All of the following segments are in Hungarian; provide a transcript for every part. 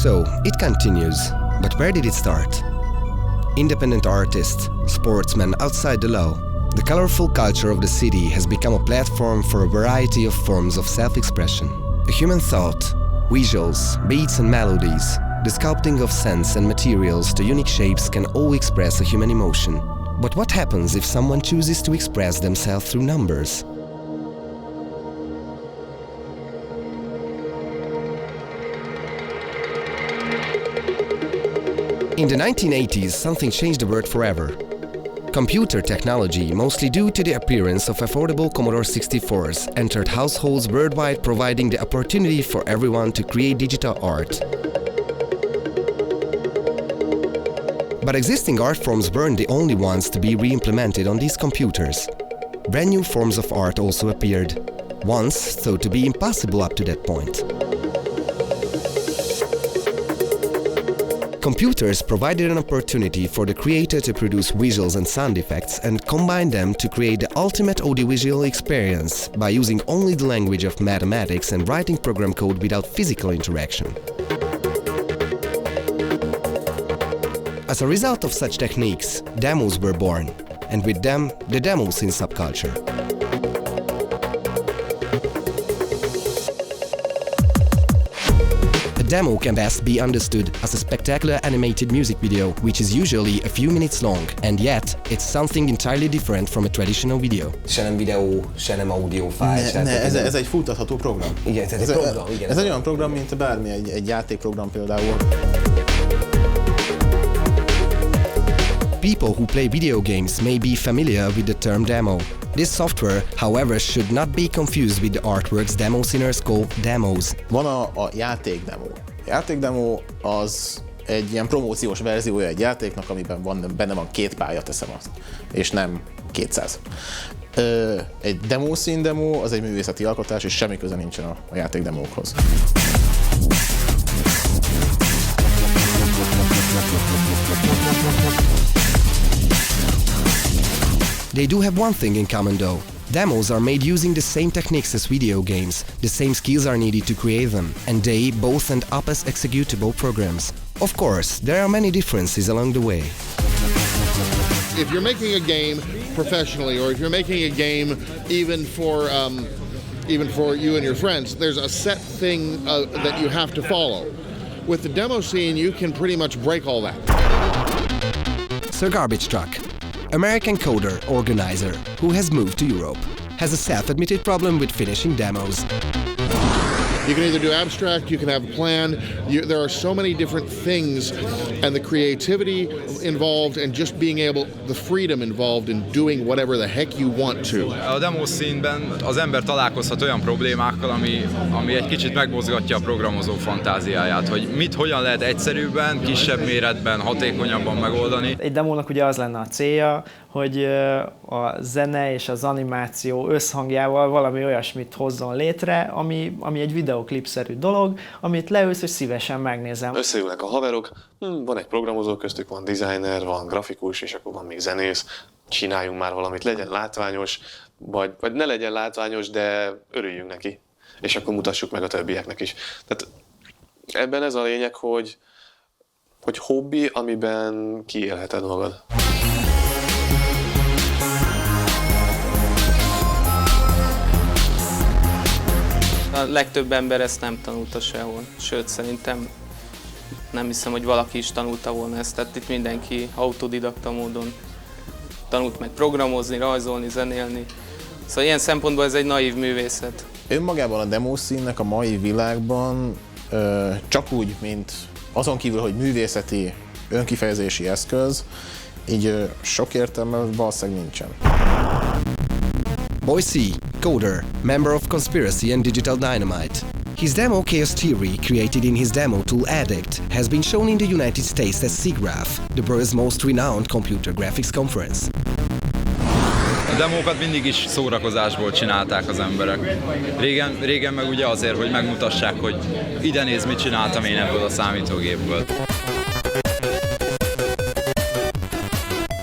So, it continues. But where did it start? Independent artists, sportsmen outside the law. The colorful culture of the city has become a platform for a variety of forms of self-expression. A human thought, visuals, beats and melodies, the sculpting of scents and materials to unique shapes can all express a human emotion. But what happens if someone chooses to express themselves through numbers? In the 1980s, something changed the world forever. Computer technology, mostly due to the appearance of affordable Commodore 64s, entered households worldwide, providing the opportunity for everyone to create digital art. But existing art forms weren't the only ones to be re-implemented on these computers. Brand new forms of art also appeared, once thought to be impossible up to that point. Computers provided an opportunity for the creator to produce visuals and sound effects and combine them to create the ultimate audiovisual experience by using only the language of mathematics and writing program code without physical interaction. As a result of such techniques, demos were born, and with them, the demo scene subculture. A demo can best be understood as a spectacular animated music video, which is usually a few minutes long, and yet it's something entirely different from a traditional video. Se nem videó, se nem audio file. Ez egy futtatható program. Igen, ez egy program. Igen, ez egy olyan program, mint bármi, egy játékprogram például. People who play video games may be familiar with the term demo. This software, however, should not be confused with the artworks demo sceners call demos. Van a játékdemo. A játékdemo az egy ilyen promóciós verziója egy játéknak, amiben benne van 2 pálya, teszem azt, és nem 200. Egy demo színdemo az egy művészeti alkotás, és semmi köze nincsen a játékdemókhoz. They do have one thing in common though. Demos are made using the same techniques as video games, the same skills are needed to create them, and they both end up as executable programs. Of course, there are many differences along the way. If you're making a game professionally, or if you're making a game even for you and your friends, there's a set thing that you have to follow. With the demo scene, you can pretty much break all that. Sir Garbage Truck, American coder organizer who has moved to Europe, has a self-admitted problem with finishing demos. You can either do abstract, you can have a plan. There are so many different things, and the creativity involved, and just being able, the freedom involved in doing whatever the heck you want to. A demo színben az ember találkozhat olyan problémákkal, ami egy kicsit megmozgatja a programozó fantáziáját, hogy hogyan lehet egyszerűbben, kisebb méretben, hatékonyabban megoldani. Egy demónak ugye az lenne a célja, hogy a zene és az animáció összhangjával valami olyasmit hozzon létre, ami egy videoklipszerű dolog, amit leülsz és szívesen megnézem. Összeülnek a haverok, van egy programozó köztük, van designer, van grafikus, és akkor van még zenész, csináljunk már valamit, legyen látványos, vagy ne legyen látványos, de örüljünk neki, és akkor mutassuk meg a többieknek is. Tehát ebben ez a lényeg, hogy hobbi, amiben kiélheted magad. A legtöbb ember ezt nem tanulta sehol, sőt szerintem nem hiszem, hogy valaki is tanulta volna ezt, tehát itt mindenki autodidakta módon tanult meg programozni, rajzolni, zenélni. Szóval ilyen szempontból ez egy naív művészet. Önmagában a demo színnek a mai világban csak úgy, mint azon kívül, hogy művészeti, önkifejezési eszköz, így sok értelme valószínűleg nincsen. Boise, coder, member of Conspiracy and Digital Dynamite. His demo Chaos Theory, created in his demo tool Addict, has been shown in the United States at SIGGRAPH, the world's most renowned computer graphics conference. A demókat mindig is szórakozásból csinálták az emberek. Régen meg ugye azért, hogy megmutassák, hogy ide néz, mit csináltam én ebből a számítógépből.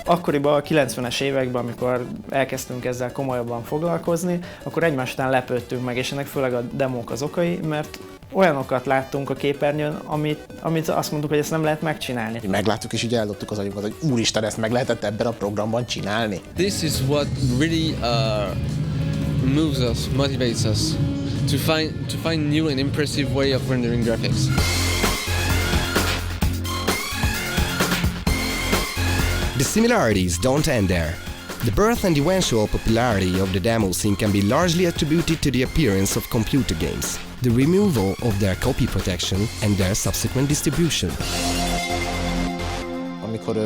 Akkoriban a 90-es években, amikor elkezdtünk ezzel komolyabban foglalkozni, akkor egymás után lepődtünk meg, és ennek főleg a demók az okai, mert olyanokat láttunk a képernyőn, amit azt mondtuk, hogy ezt nem lehet megcsinálni. Megláttuk és így eldobtuk az agyunkat, hogy úristen, ezt meg lehetett ebben a programban csinálni. This is what really moves us, motivates us to find new and impressive way of rendering graphics. The similarities don't end there. The birth and eventual popularity of the demo scene can be largely attributed to the appearance of computer games, the removal of their copy protection and their subsequent distribution. Amikor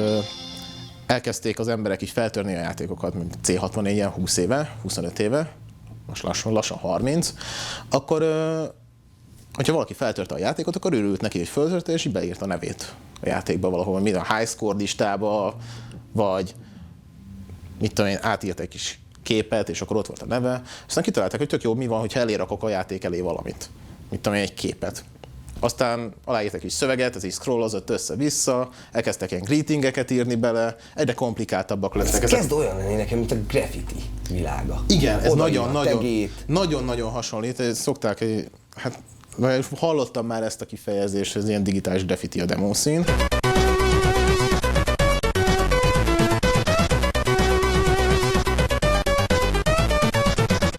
elkezdték az emberek így feltörni a játékokat, mint C64-en 20 éve, 25 éve, most lassan 30, akkor hogyha valaki feltörte a játékot, akkor örült neki, hogy föltörte, és így beírta a nevét a játékba valahol, mint a high score listába, vagy mit tudom én, átírt egy kis képet, és akkor ott volt a neve. Aztán kitalálták, hogy tök jó, mi van, hogyha elérakok a játék elé valamit. Mit tudom én, egy képet. Aztán aláírtak egy szöveget, ez így scrollozott össze-vissza, elkezdtek ilyen greetingeket írni bele, egyre komplikáltabbak lettek. Ez kezd olyan lenni nekem, mint a graffiti világa. Igen, ez nagyon-nagyon hasonlít. Szokták, hát hallottam már ezt a kifejezést, ez ilyen digitális graffiti a demo szín.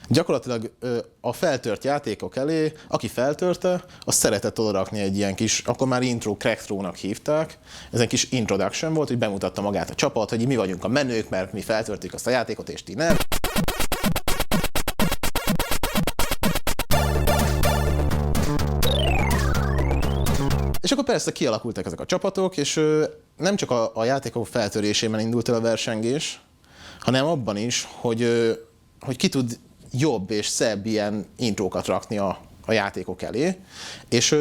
Gyakorlatilag a feltört játékok elé, aki feltörte, az szeretett odarakni egy ilyen kis, akkor már intro crack throw-nak hívták, ez egy kis introduction volt, hogy bemutatta magát a csapat, hogy mi vagyunk a menők, mert mi feltörtük azt a játékot, és ti nem. És akkor persze kialakultak ezek a csapatok, és nem csak a játékok feltörésében indult el a versengés, hanem abban is, hogy ki tud jobb és szebb ilyen intrókat rakni a játékok elé, és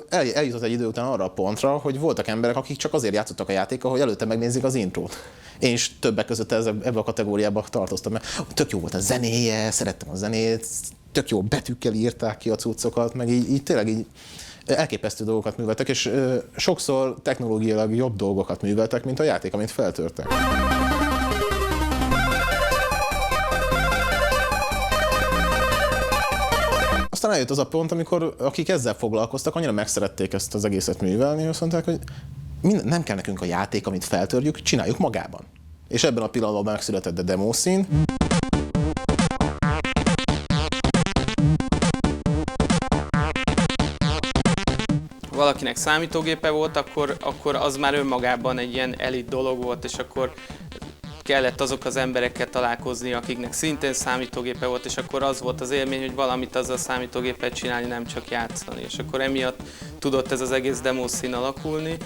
eljutott egy idő után arra a pontra, hogy voltak emberek, akik csak azért játszottak a játékkal, hogy előtte megnézzék az intrót. Én is többek között ebbe a kategóriába tartoztam, mert tök jó volt a zenéje, szerettem a zenét, tök jó betűkkel írták ki a cuccokat, meg így tényleg így elképesztő dolgokat műveltek, és sokszor technológiailag jobb dolgokat műveltek, mint a játék, amit feltörtek. aztán eljött az a pont, amikor akik ezzel foglalkoztak, annyira megszerették ezt az egészet művelni, és azt mondták, hogy nem kell nekünk a játék, amit feltörjük, csináljuk magában. És ebben a pillanatban megszületett a demo szín. Valakinek számítógépe volt, akkor az már önmagában egy ilyen elit dolog volt, és akkor kellett azok az emberekkel találkozni, akiknek szintén számítógépe volt, és akkor az volt az élmény, hogy valamit azzal a számítógéppel csinálni, nem csak játszani. És akkor emiatt tudott ez az egész demo szín alakulni.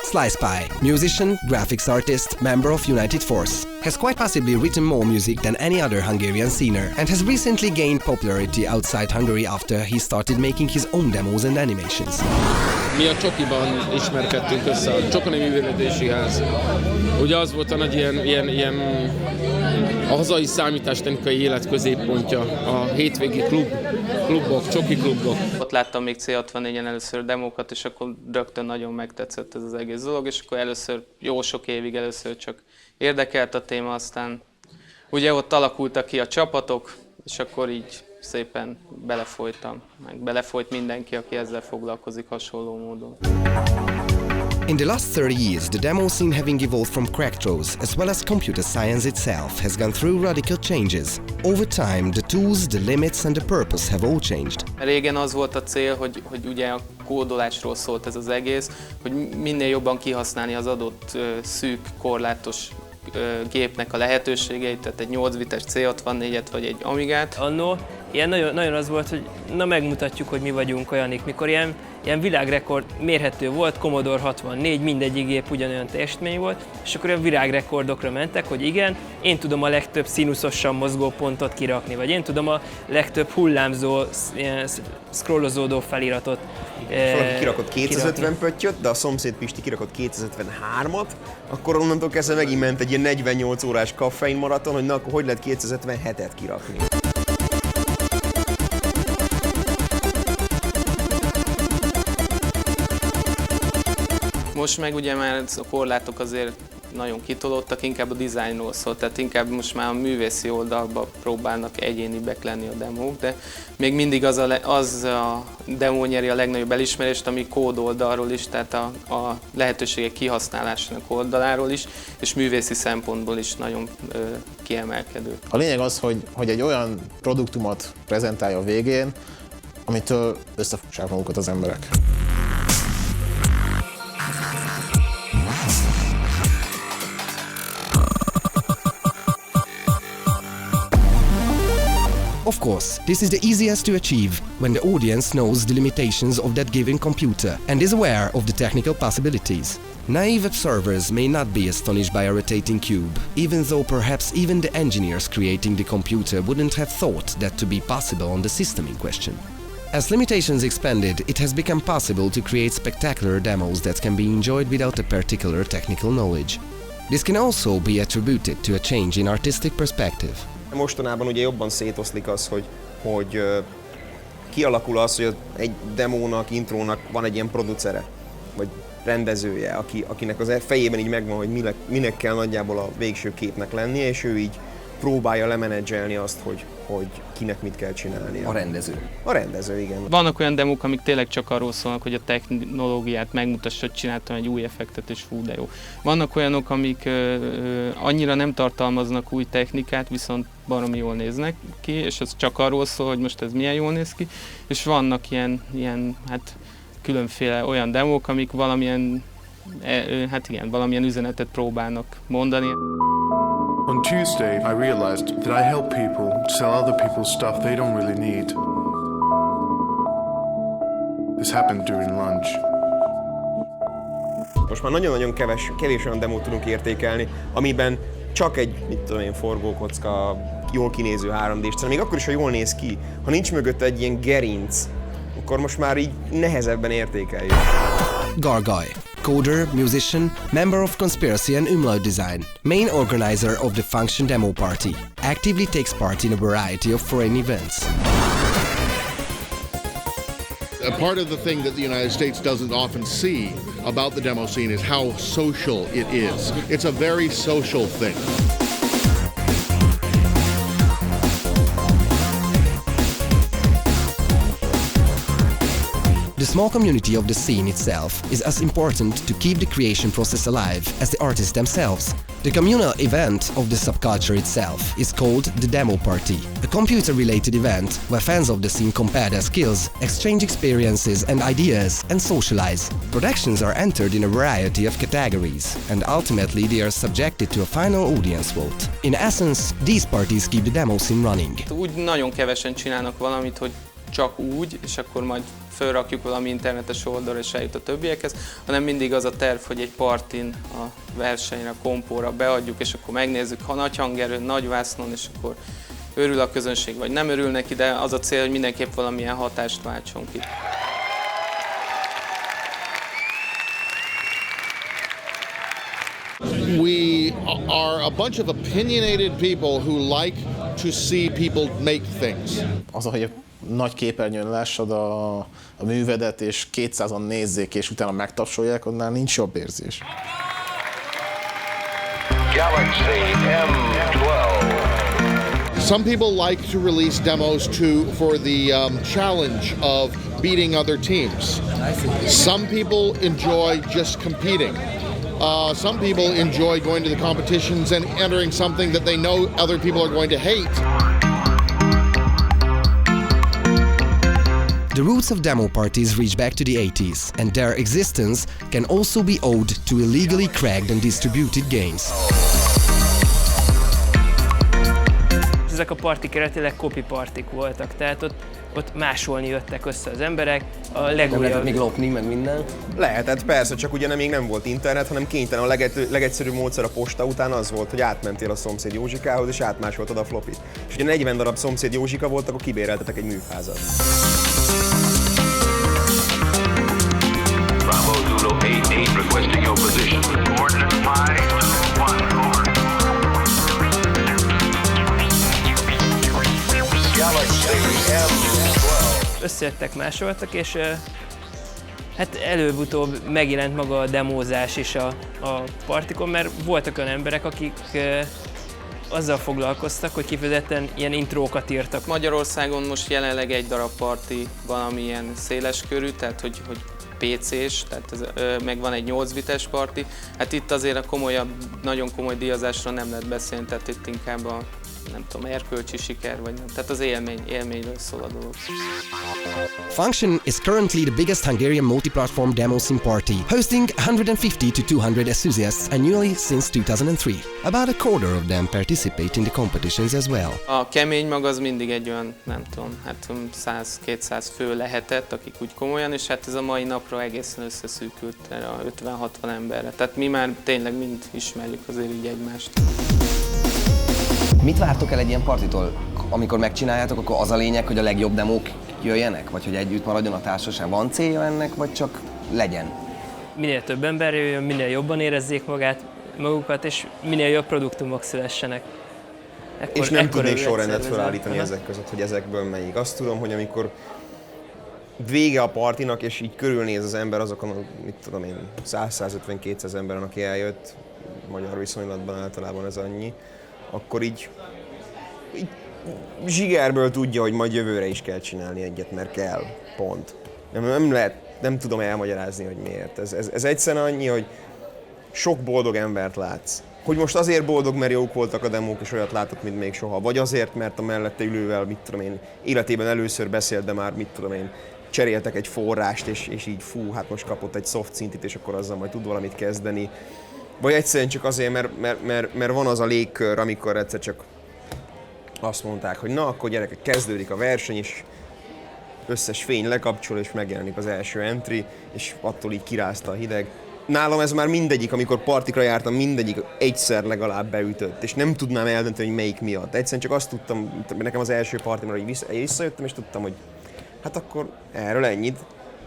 Slice Pie, musician, graphics artist, member of United Force, has quite possibly written more music than any other Hungarian scener and has recently gained popularity outside Hungary after he started making his own demos and animations. Mi a Csokiban ismerkedtünk össze, a Csokoni Művelődési Ház. Ugye az volt a nagy ilyen a hazai számítástechnikai élet középpontja, a hétvégi klubok, Csoki klubok. Ott láttam még C64-en először demókat, és akkor rögtön nagyon megtetszett ez az egész dolog, és akkor először, jó sok évig először csak érdekelt a téma, aztán ugye ott alakultak ki a csapatok, és akkor így szépen belefolytam, meg belefolyt mindenki, aki ezzel foglalkozik hasonló módon. In the last 30 years, the demo scene having evolved from crack throws, as well as computer science itself, has gone through radical changes. Over time, the tools, the limits and the purpose have all changed. Régen az volt a cél, hogy ugye a kódolásról szólt ez az egész, hogy minél jobban kihasználni az adott szűk, korlátos gépnek a lehetőségeit, tehát egy 8 bites C64-et vagy egy Amigát. Annó ilyen nagyon az volt, hogy na megmutatjuk, hogy mi vagyunk olyanik, mikor ilyen világrekord mérhető volt, Commodore 64, mindegyik gép ugyanolyan teljesítmény volt, és akkor olyan világrekordokra mentek, hogy igen, én tudom a legtöbb színuszosan mozgó pontot kirakni, vagy én tudom a legtöbb hullámzó, scrollozódó feliratot valaki kirakott 250 pöttyöt, de a szomszéd Pisti kirakott 253-at, akkor onnantól kezdve megint ment egy ilyen 48 órás kaffein maraton, hogy na akkor hogy lehet 257-et kirakni. Most meg ugye már a korlátok azért nagyon kitolódtak, inkább a dizájnról szól, tehát inkább most már a művészi oldalba próbálnak egyénibbek lenni a demók, de még mindig az a demo nyeri a legnagyobb elismerést, ami kód oldalról is, tehát a lehetőségek kihasználásának oldaláról is, és művészi szempontból is nagyon kiemelkedő. A lényeg az, hogy egy olyan produktumot prezentálja a végén, amitől összefossák magukat az emberek. Of course, this is the easiest to achieve when the audience knows the limitations of that given computer and is aware of the technical possibilities. Naive observers may not be astonished by a rotating cube, even though perhaps even the engineers creating the computer wouldn't have thought that to be possible on the system in question. As limitations expanded, it has become possible to create spectacular demos that can be enjoyed without a particular technical knowledge. This can also be attributed to a change in artistic perspective. Mostanában ugye jobban szétoszlik az, hogy kialakul az, hogy egy demónak, intrónak van egy ilyen producere, vagy rendezője, akinek az fejében így megvan, hogy minek kell nagyjából a végső képnek lennie, és ő így próbálja lemenedzselni azt, hogy kinek mit kell csinálnia. A rendező. A rendező, igen. Vannak olyan demók, amik tényleg csak arról szólnak, hogy a technológiát megmutassa, hogy csináltam egy új effektet, és fú, de jó. Vannak olyanok, amik annyira nem tartalmaznak új technikát, viszont baromi jól néznek ki, és ez csak arról szól, hogy most ez milyen jól néz ki. És vannak ilyen hát különféle olyan demók, amik valamilyen üzenetet próbálnak mondani. On Tuesday, I realized that I help people sell other people's stuff they don't really need. This happened during lunch. Most már nagyon-nagyon kevés olyan demót tudunk értékelni, amiben csak egy, forgókocka, jól kinéző 3D-s, még akkor is, ha jól néz ki, ha nincs mögötte egy ilyen gerinc, akkor most már így nehezebben értékeljük. Gargay, coder, musician, member of Conspiracy and Umlaut Design, main organizer of the Function Demo Party, actively takes part in a variety of foreign events. A part of the thing that the United States doesn't often see about the demo scene is how social it is. It's a very social thing. The small community of the scene itself is as important to keep the creation process alive as the artists themselves. The communal event of the subculture itself is called the Demo Party, a computer-related event where fans of the scene compare their skills, exchange experiences and ideas, and socialize. Productions are entered in a variety of categories, and ultimately they are subjected to a final audience vote. In essence, these parties keep the demo scene running. Úgy nagyon kevesen csinálnak valamit, hogy csak úgy, és akkor majd felrakjuk valami internetes oldalra és eljut a többiekhez, hanem mindig az a terv, hogy egy partin, a versenyre, a kompóra beadjuk, és akkor megnézzük, ha nagy hangerőn, nagy vásznon, és akkor örül a közönség, vagy nem örül neki, de az a cél, hogy mindenképp valamilyen hatást váltson ki. We are a bunch of opinionated people who like to see people make things. Az, hogy a nagy képernyőn lássad a művedet, és 200-an nézzék, és utána megtapsolják, annál nincs jobb érzés. Galaxy M12. Some people like to release demos for the challenge of beating other teams. Some people enjoy just competing. Some people enjoy going to the competitions and entering something that they know other people are going to hate. The roots of demo parties reach back to the 80s, and their existence can also be owed to illegally cracked and distributed games. Ezek a partik eredetileg copy partik voltak, tehát ott másolni jöttek össze az emberek, a legújabb... Nem lehetett még lopni, meg minden? Lehetett, persze, csak ugye még nem volt internet, hanem kénytelen. A legegyszerűbb módszer a posta után az volt, hogy átmentél a szomszéd Józsikához, és átmásoltad a flopit. És ugye 40 darab szomszéd Józsika volt, akkor kibéreltetek egy műfázat. Bravo Zulu 88 requesting your position. Coordinates 521. Összejöttek, másoltak, és hát előbb-utóbb megjelent maga a demózás is a partikon, mert voltak olyan emberek, akik azzal foglalkoztak, hogy kifejezetten ilyen intrókat írtak. Magyarországon most jelenleg egy darab parti van, ami ilyen széles körű, tehát hogy PC-s, tehát meg van egy 8 bites parti. Hát itt azért a komolyabb, nagyon komoly díjazásról nem lehet beszélni, tehát itt inkább a nem tudom, erkölcsi siker, vagy nem. Tehát az élményről szól a dolog. Function is currently the biggest Hungarian multi-platform demo scene party, hosting 150 to 200 enthusiasts annually since 2003. About a quarter of them participate in the competitions as well. A kemény mag az mindig egy olyan, nem tudom, hát 100-200 fő lehetett, akik úgy komolyan, és hát ez a mai napra egészen összeszűkült erre a 50-60 emberre. Tehát mi már tényleg mind ismerjük azért így egymást. Mit vártok el egy ilyen partitól? Amikor megcsináljátok, akkor az a lényeg, hogy a legjobb demók jöjjenek? Vagy hogy együtt maradjon a társaság? Van célja ennek, vagy csak legyen? Minél több ember jöjjön, minél jobban érezzék magukat, és minél jobb produktumok szülessenek. És nem tudnék sorrendet felállítani ezek között, hogy ezekből melyik. Azt tudom, hogy amikor vége a partinak, és így körülnéz az ember azokon, mit tudom én, 100-150-200 emberen, aki eljött, magyar viszonylatban általában ez annyi, akkor így zsigerből tudja, hogy majd jövőre is kell csinálni egyet, mert kell, pont. Nem tudom elmagyarázni, hogy miért. Ez egyszerűen annyi, hogy sok boldog embert látsz. Hogy most azért boldog, mert jók voltak a demók, és olyat látott, mint még soha. Vagy azért, mert a mellette ülővel, mit tudom én, életében először beszélt, de már, mit tudom én, cseréltek egy forrást, és így fú, hát most kapott egy soft szintit, és akkor azzal majd tud valamit kezdeni. Vagy egyszerűen csak azért, mert van az a légkör, amikor egyszer csak azt mondták, hogy na, akkor gyerekek, kezdődik a verseny, és összes fény lekapcsol, és megjelenik az első entry, és attól így kirázta a hideg. Nálam ez már mindegyik, amikor partikra jártam, mindegyik egyszer legalább beütött, és nem tudnám eldönteni, hogy melyik miatt. Egyszerűen csak azt tudtam, nekem az első partimra, hogy visszajöttem, és tudtam, hogy hát akkor erről ennyit.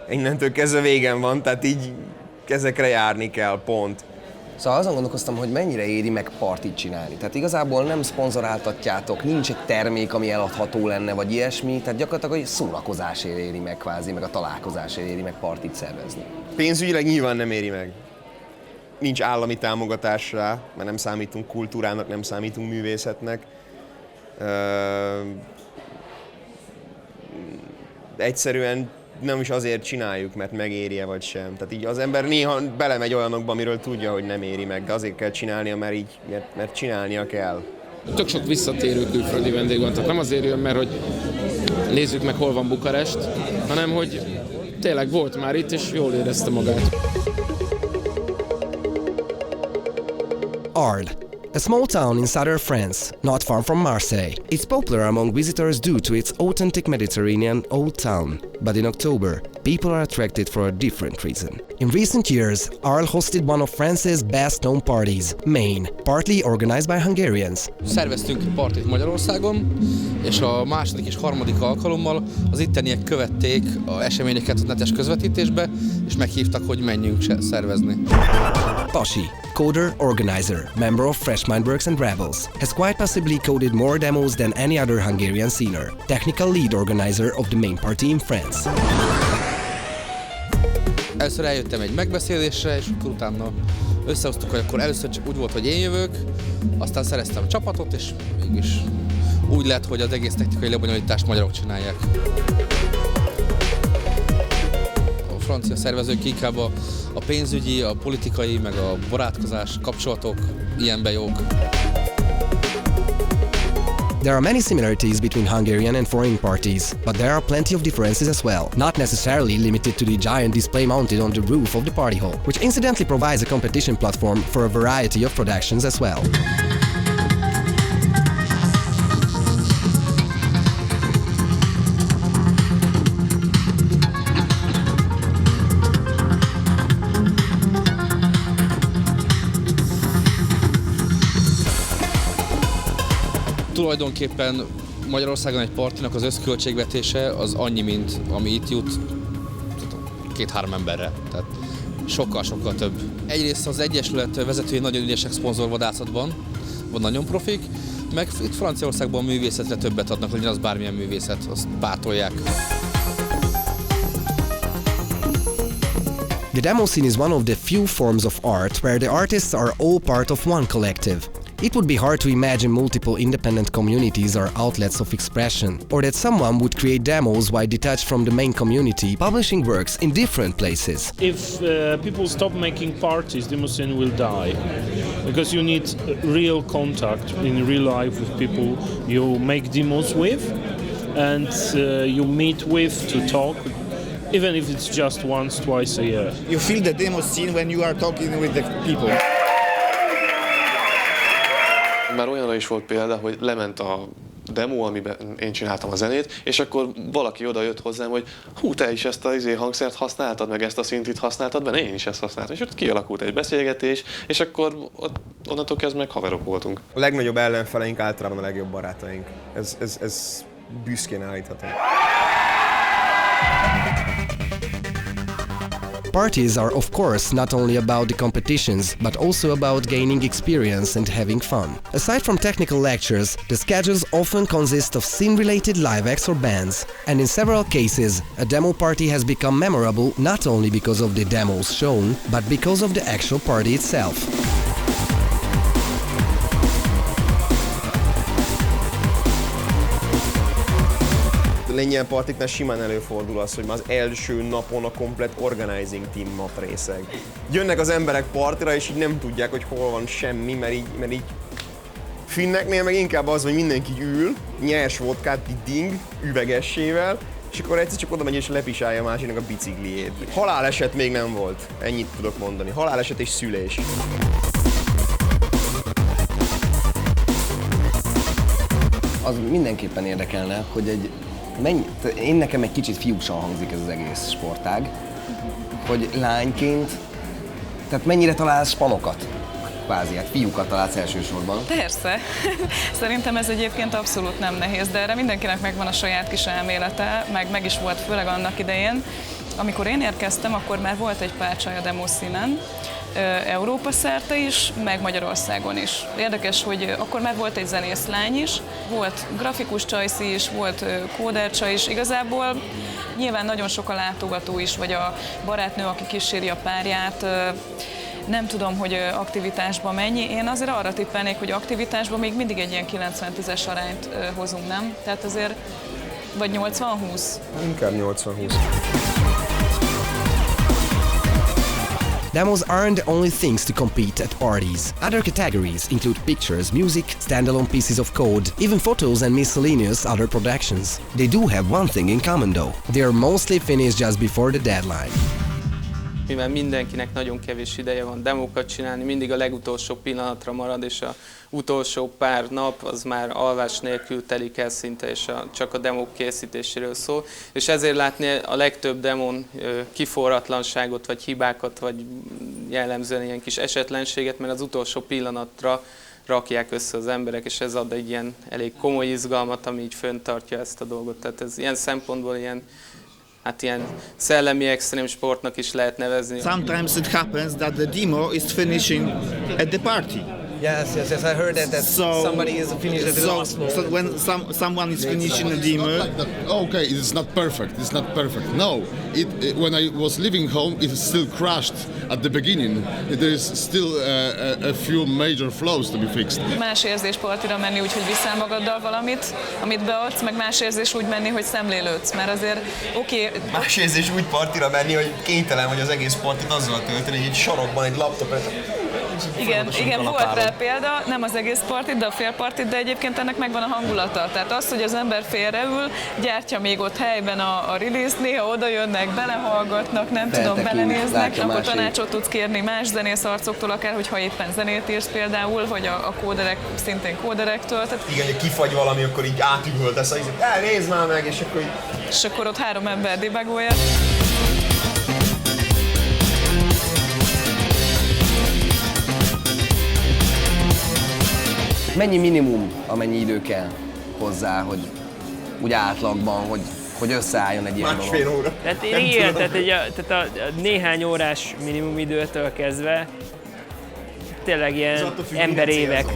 Innentől kezdve végem van, tehát így ezekre járni kell, pont. Szóval azon gondolkoztam, hogy mennyire éri meg partit csinálni. Tehát igazából nem szponzoráltatjátok, nincs egy termék, ami eladható lenne, vagy ilyesmi, tehát gyakorlatilag a szórakozásért éri meg kvázi, meg a találkozásért éri meg partit szervezni. Pénzügyileg nyilván nem éri meg. Nincs állami támogatás rá, mert nem számítunk kultúrának, nem számítunk művészetnek. Egyszerűen nem is azért csináljuk, mert megéri-e vagy sem. Tehát így az ember néha belemegy olyanokba, amiről tudja, hogy nem éri meg, de azért kell csinálnia, mert csinálnia kell. Tök sok visszatérő külföldi vendég van, tehát nem azért jön, mert hogy nézzük meg, hol van Bukarest, hanem hogy tényleg volt már itt, és jól érezte magát. Arles, a small town in southern France, not far from Marseille. It's popular among visitors due to its authentic Mediterranean old town. But in October, people are attracted for a different reason. In recent years, Arles hosted one of France's best-known parties, Main, partly organized by Hungarians. Szerveztünk partit Magyarországon, és a második és harmadik alkalommal az itteniek követték az eseményeket a netes közvetítésbe, és meghívtak, hogy menjünk szervezni. Pasi, coder, organizer, member of Fresh Mind Works and Rebels, has quite possibly coded more demos than any other Hungarian scener, technical lead organizer of the Main party in France. Először eljöttem egy megbeszélésre, és utána összehoztuk, hogy akkor először csak úgy volt, hogy én jövök, aztán szereztem a csapatot, és mégis úgy lett, hogy az egész technikai lebonyolítást magyarok csinálják. A francia szervezők inkább a pénzügyi, a politikai, meg a barátkozás, kapcsolatok ilyenben jók. There are many similarities between Hungarian and foreign parties, but there are plenty of differences as well, not necessarily limited to the giant display mounted on the roof of the party hall, which incidentally provides a competition platform for a variety of productions as well. Tulajdonképpen Magyarországon egy partinak az összköltségvetése az annyi, mint ami itt jut 2-3 emberre. Tehát sokkal több. Egyrészt az Egyesület vezetői nagyon ügyesek szponzorvadászatban, van nagyon profik, meg itt Franciaországban a művészetre többet adnak, hogy az bármilyen művészet, azt pártolják. The demo scene is one of the few forms of art where the artists are all part of one collective. It would be hard to imagine multiple independent communities or outlets of expression, or that someone would create demos while detached from the main community, publishing works in different places. If people stop making parties, demo scene will die, because you need real contact in real life with people you make demos with, and you meet with to talk. Even if it's just once, twice a year. You feel the demo scene when you are talking with the people. Már olyanra is volt példa, hogy lement a demo, amiben én csináltam a zenét, és akkor valaki oda jött hozzám, hogy hú, te is ezt a hangszert használtad, meg ezt a szintit használtad benne, én is ezt használtam. És ott kialakult egy beszélgetés, és akkor onnantól kezdve meg haverok voltunk. A legnagyobb ellenfeleink általában a legjobb barátaink. Ez büszkén állítható. Parties are of course not only about the competitions, but also about gaining experience and having fun. Aside from technical lectures, the schedules often consist of scene-related live acts or bands, and in several cases, a demo party has become memorable not only because of the demos shown, but because of the actual party itself. Lengyel partiknál simán előfordul az, hogy már az első napon a komplet organizing team naprészeg. Jönnek az emberek partira, és így nem tudják, hogy hol van semmi, mert így finneknél meg inkább az, hogy mindenki ül, nyers vodkát, ding, üvegessével, és akkor egyszer csak oda megy és lepisálja a másiknak a bicikliét. Haláleset még nem volt, ennyit tudok mondani. Haláleset és szülés. Az mindenképpen érdekelne, hogy nekem egy kicsit fiúsan hangzik ez az egész sportág, hogy lányként, tehát mennyire találsz spanokat? Kvázi, hát fiúkat találsz elsősorban. Persze. Szerintem ez egyébként abszolút nem nehéz, de erre mindenkinek megvan a saját kis elmélete, meg is volt főleg annak idején. Amikor én érkeztem, akkor már volt egy pár csaj a demoszínen, Európa szerte is, meg Magyarországon is. Érdekes, hogy akkor már volt egy zenészlány is, volt grafikus csajszi is, volt kóder csaj is. Igazából nyilván nagyon sok a látogató is, vagy a barátnő, aki kíséri a párját. Nem tudom, hogy aktivitásban mennyi. Én azért arra tippelnék, hogy aktivitásban még mindig egy ilyen 90-10-es arányt hozunk, nem? Tehát azért vagy 80-20? Inkább 80-20. Demos aren't the only things to compete at parties. Other categories include pictures, music, standalone pieces of code, even photos and miscellaneous other productions. They do have one thing in common though. They are mostly finished just before the deadline. Mivel mindenkinek nagyon kevés ideje van demókat csinálni, mindig a legutolsó pillanatra marad, és az utolsó pár nap az már alvás nélkül telik el szinte, és csak a demók készítéséről szól. És ezért látni a legtöbb demón kiforratlanságot, vagy hibákat, vagy jellemzően ilyen kis esetlenséget, mert az utolsó pillanatra rakják össze az emberek, és ez ad egy ilyen elég komoly izgalmat, ami így fenntartja ezt a dolgot. Tehát ez ilyen szempontból ilyen szellemi extrém sportnak is lehet nevezni. Sometimes it happens that the demo is finishing at the party. Yes, I heard that somebody is finished at the last moment. So when someone is finishing a demo... Okay, it's not perfect. No, when I was leaving home, it still crashed at the beginning. There is still a few major flaws to be fixed. Más érzés partira menni úgy, hogy viszel magaddal valamit, amit beadsz, meg más érzés úgy menni, hogy szemlélődsz, mert azért Más érzés úgy partira menni, hogy kénytelen vagy az egész partit azzal tölteni, hogy egy sarokban egy laptopet. Igen, volt rá példa, nem az egész partit, de a fél partit, de egyébként ennek megvan a hangulata. Tehát az, hogy az ember félreül, gyártja még ott helyben a release-t, néha oda jönnek, belehallgatnak, nem tudom, belenéznek, akkor tanácsot tudsz kérni más zenész arcoktól, akár, hogyha éppen zenét írsz például, vagy a kóderek, szintén kóderektől. Tehát... Igen, hogy kifagy valami, akkor így átüvöltesz, hogy nézd már meg, és akkor így... És akkor ott 3 ember debugolja. Mennyi minimum, amennyi idő kell hozzá, hogy úgy átlagban, hogy összeálljon egy ilyen dolog? Másfél óra. Tehát igen, tehát a néhány órás minimum időtől kezdve tényleg ilyen emberévek.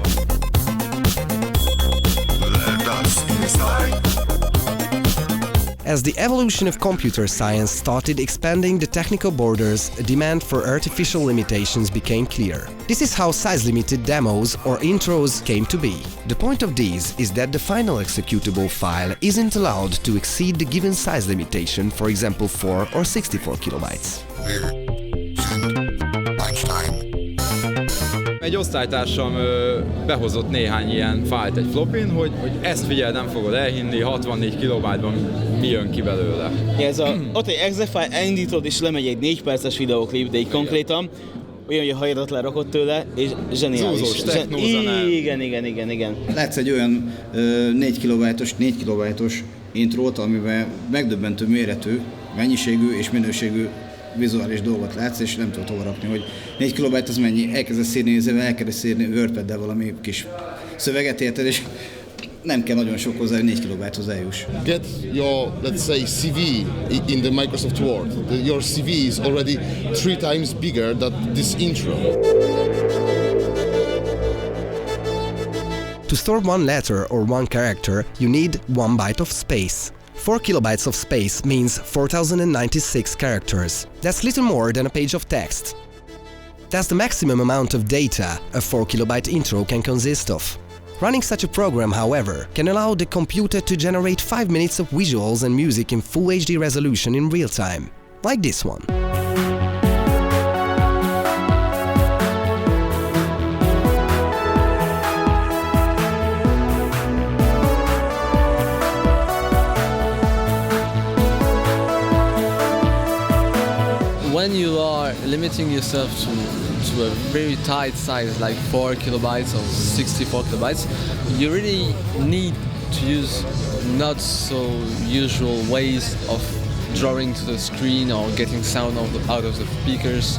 As the evolution of computer science started expanding the technical borders, a demand for artificial limitations became clear. This is how size-limited demos or intros came to be. The point of these is that the final executable file isn't allowed to exceed the given size limitation, for example 4 or 64 kilobytes. Egy osztálytársam behozott néhány ilyen fájlt egy flopin, hogy ezt figyeld, nem fogod elhinni, 64 kilobájtban mi jön ki belőle. Ott egy exe file elindítod és lemegy egy 4 perces videóklip, de így konkrétan olyan, hogy a hajadat lerakott tőle, és zseniális. Zúzós technózene. Igen. Látsz egy olyan 4 kilobájtos intrót, amiben megdöbbentő méretű, mennyiségű és minőségű vizuális dolgot látsz, és nem tudod hova rakni, hogy 4 kilobájt az mennyi, elkezdesz írni ezzel, elkezdesz írni Word-paddel valami kis szöveget, érted, és nem kell nagyon sok hozzá, hogy 4 kilobájthoz eljuss. Get your, let's say, CV in the Microsoft Word. Your CV is already 3 times bigger than this intro. To store one letter or one character, you need 1 byte of space. 4 kilobytes of space means 4096 characters. That's little more than a page of text. That's the maximum amount of data a 4 kilobyte intro can consist of. Running such a program, however, can allow the computer to generate 5 minutes of visuals and music in full HD resolution in real time, like this one. When you are limiting yourself to a very tight size like 4 kilobytes or 64 kilobytes, you really need to use not so usual ways of drawing to the screen or getting sound out of the speakers.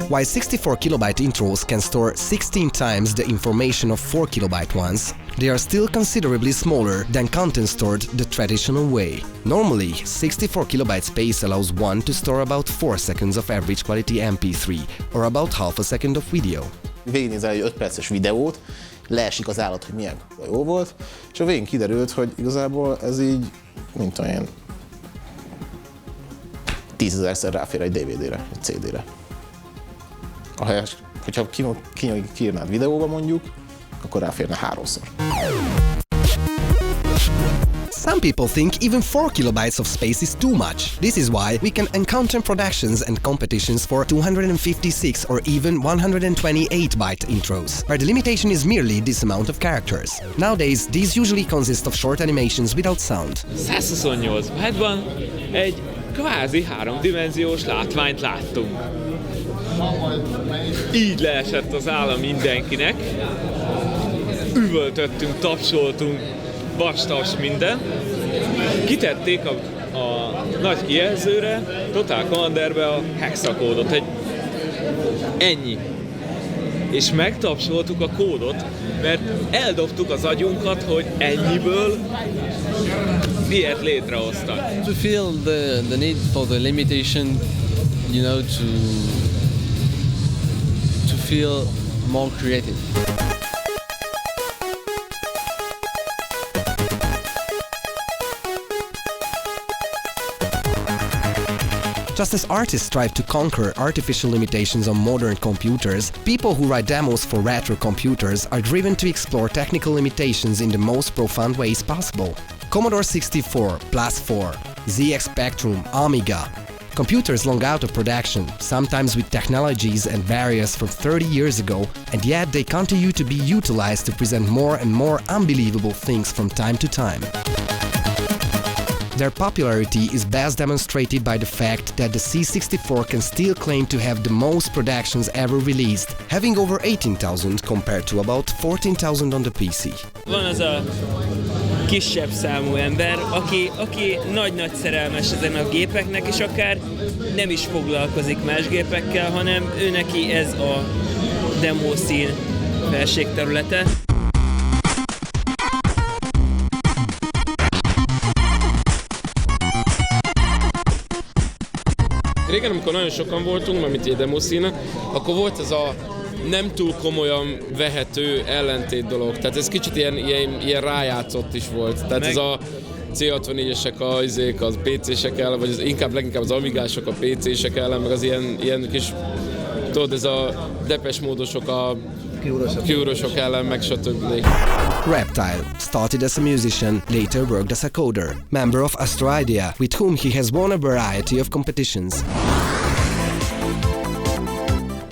While 64 kilobyte intros can store 16 times the information of 4 kilobyte ones, they are still considerably smaller than content stored the traditional way. Normally, 64 kilobyte space allows one to store about 4 seconds of average quality MP3, or about half a second of video. Végignézel egy 5 perces videót, leesik az állat, hogy milyen jó volt, és a végén kiderült, hogy igazából ez így, mint olyan 10 000-szer ráfér egy DVD-re, egy CD-re. Ahelyett, hogyha kiírnád videóba mondjuk, akkor ráférne 3-szor. Some people think even 4 kilobytes of space is too much. This is why we can encounter productions and competitions for 256 or even 128-byte intros, where the limitation is merely this amount of characters. Nowadays, these usually consist of short animations without sound. 128 byte-ban egy kvázi 3-dimenziós látványt láttunk. Így leesett az állam mindenkinek. Üvöltöttünk, tapsoltunk, vastaps minden. Kitették a nagy kijelzőre, Total Commanderbe a hexakódot. Ennyi. És megtapsoltuk a kódot, mert eldobtuk az agyunkat, hogy ennyiből ilyet létrehoztak. To feel the need for the limitation, you know, to feel more creative. Just as artists strive to conquer artificial limitations on modern computers, people who write demos for retro computers are driven to explore technical limitations in the most profound ways possible. Commodore 64, Plus 4, ZX Spectrum, Amiga. Computers long out of production, sometimes with technologies and barriers from 30 years ago, and yet they continue to be utilized to present more and more unbelievable things from time to time. Their popularity is best demonstrated by the fact that the C64 can still claim to have the most productions ever released, having over 18,000 compared to about 14,000 on the PC. Van az a kisebb számú ember, aki nagy-nagy szerelmes ezen a gépeknek, és akár nem is foglalkozik más gépekkel, hanem ő neki ez a demószín felségterülete. Régen, amikor nagyon sokan voltunk, mert mint egy demószínen, akkor volt ez a nem túl komolyan vehető ellentét dolog. Tehát ez kicsit ilyen rájátszott is volt. Tehát ez a C64-esek az PC-sek ellen, vagy leginkább az Amigások a PC-sek ellen, meg az ilyen kis, tudod, ez a Depeche módosok a Cure-osok ellen, meg stb. Reptile started as a musician, later worked as a coder, member of Astro Idea, with whom he has won a variety of competitions.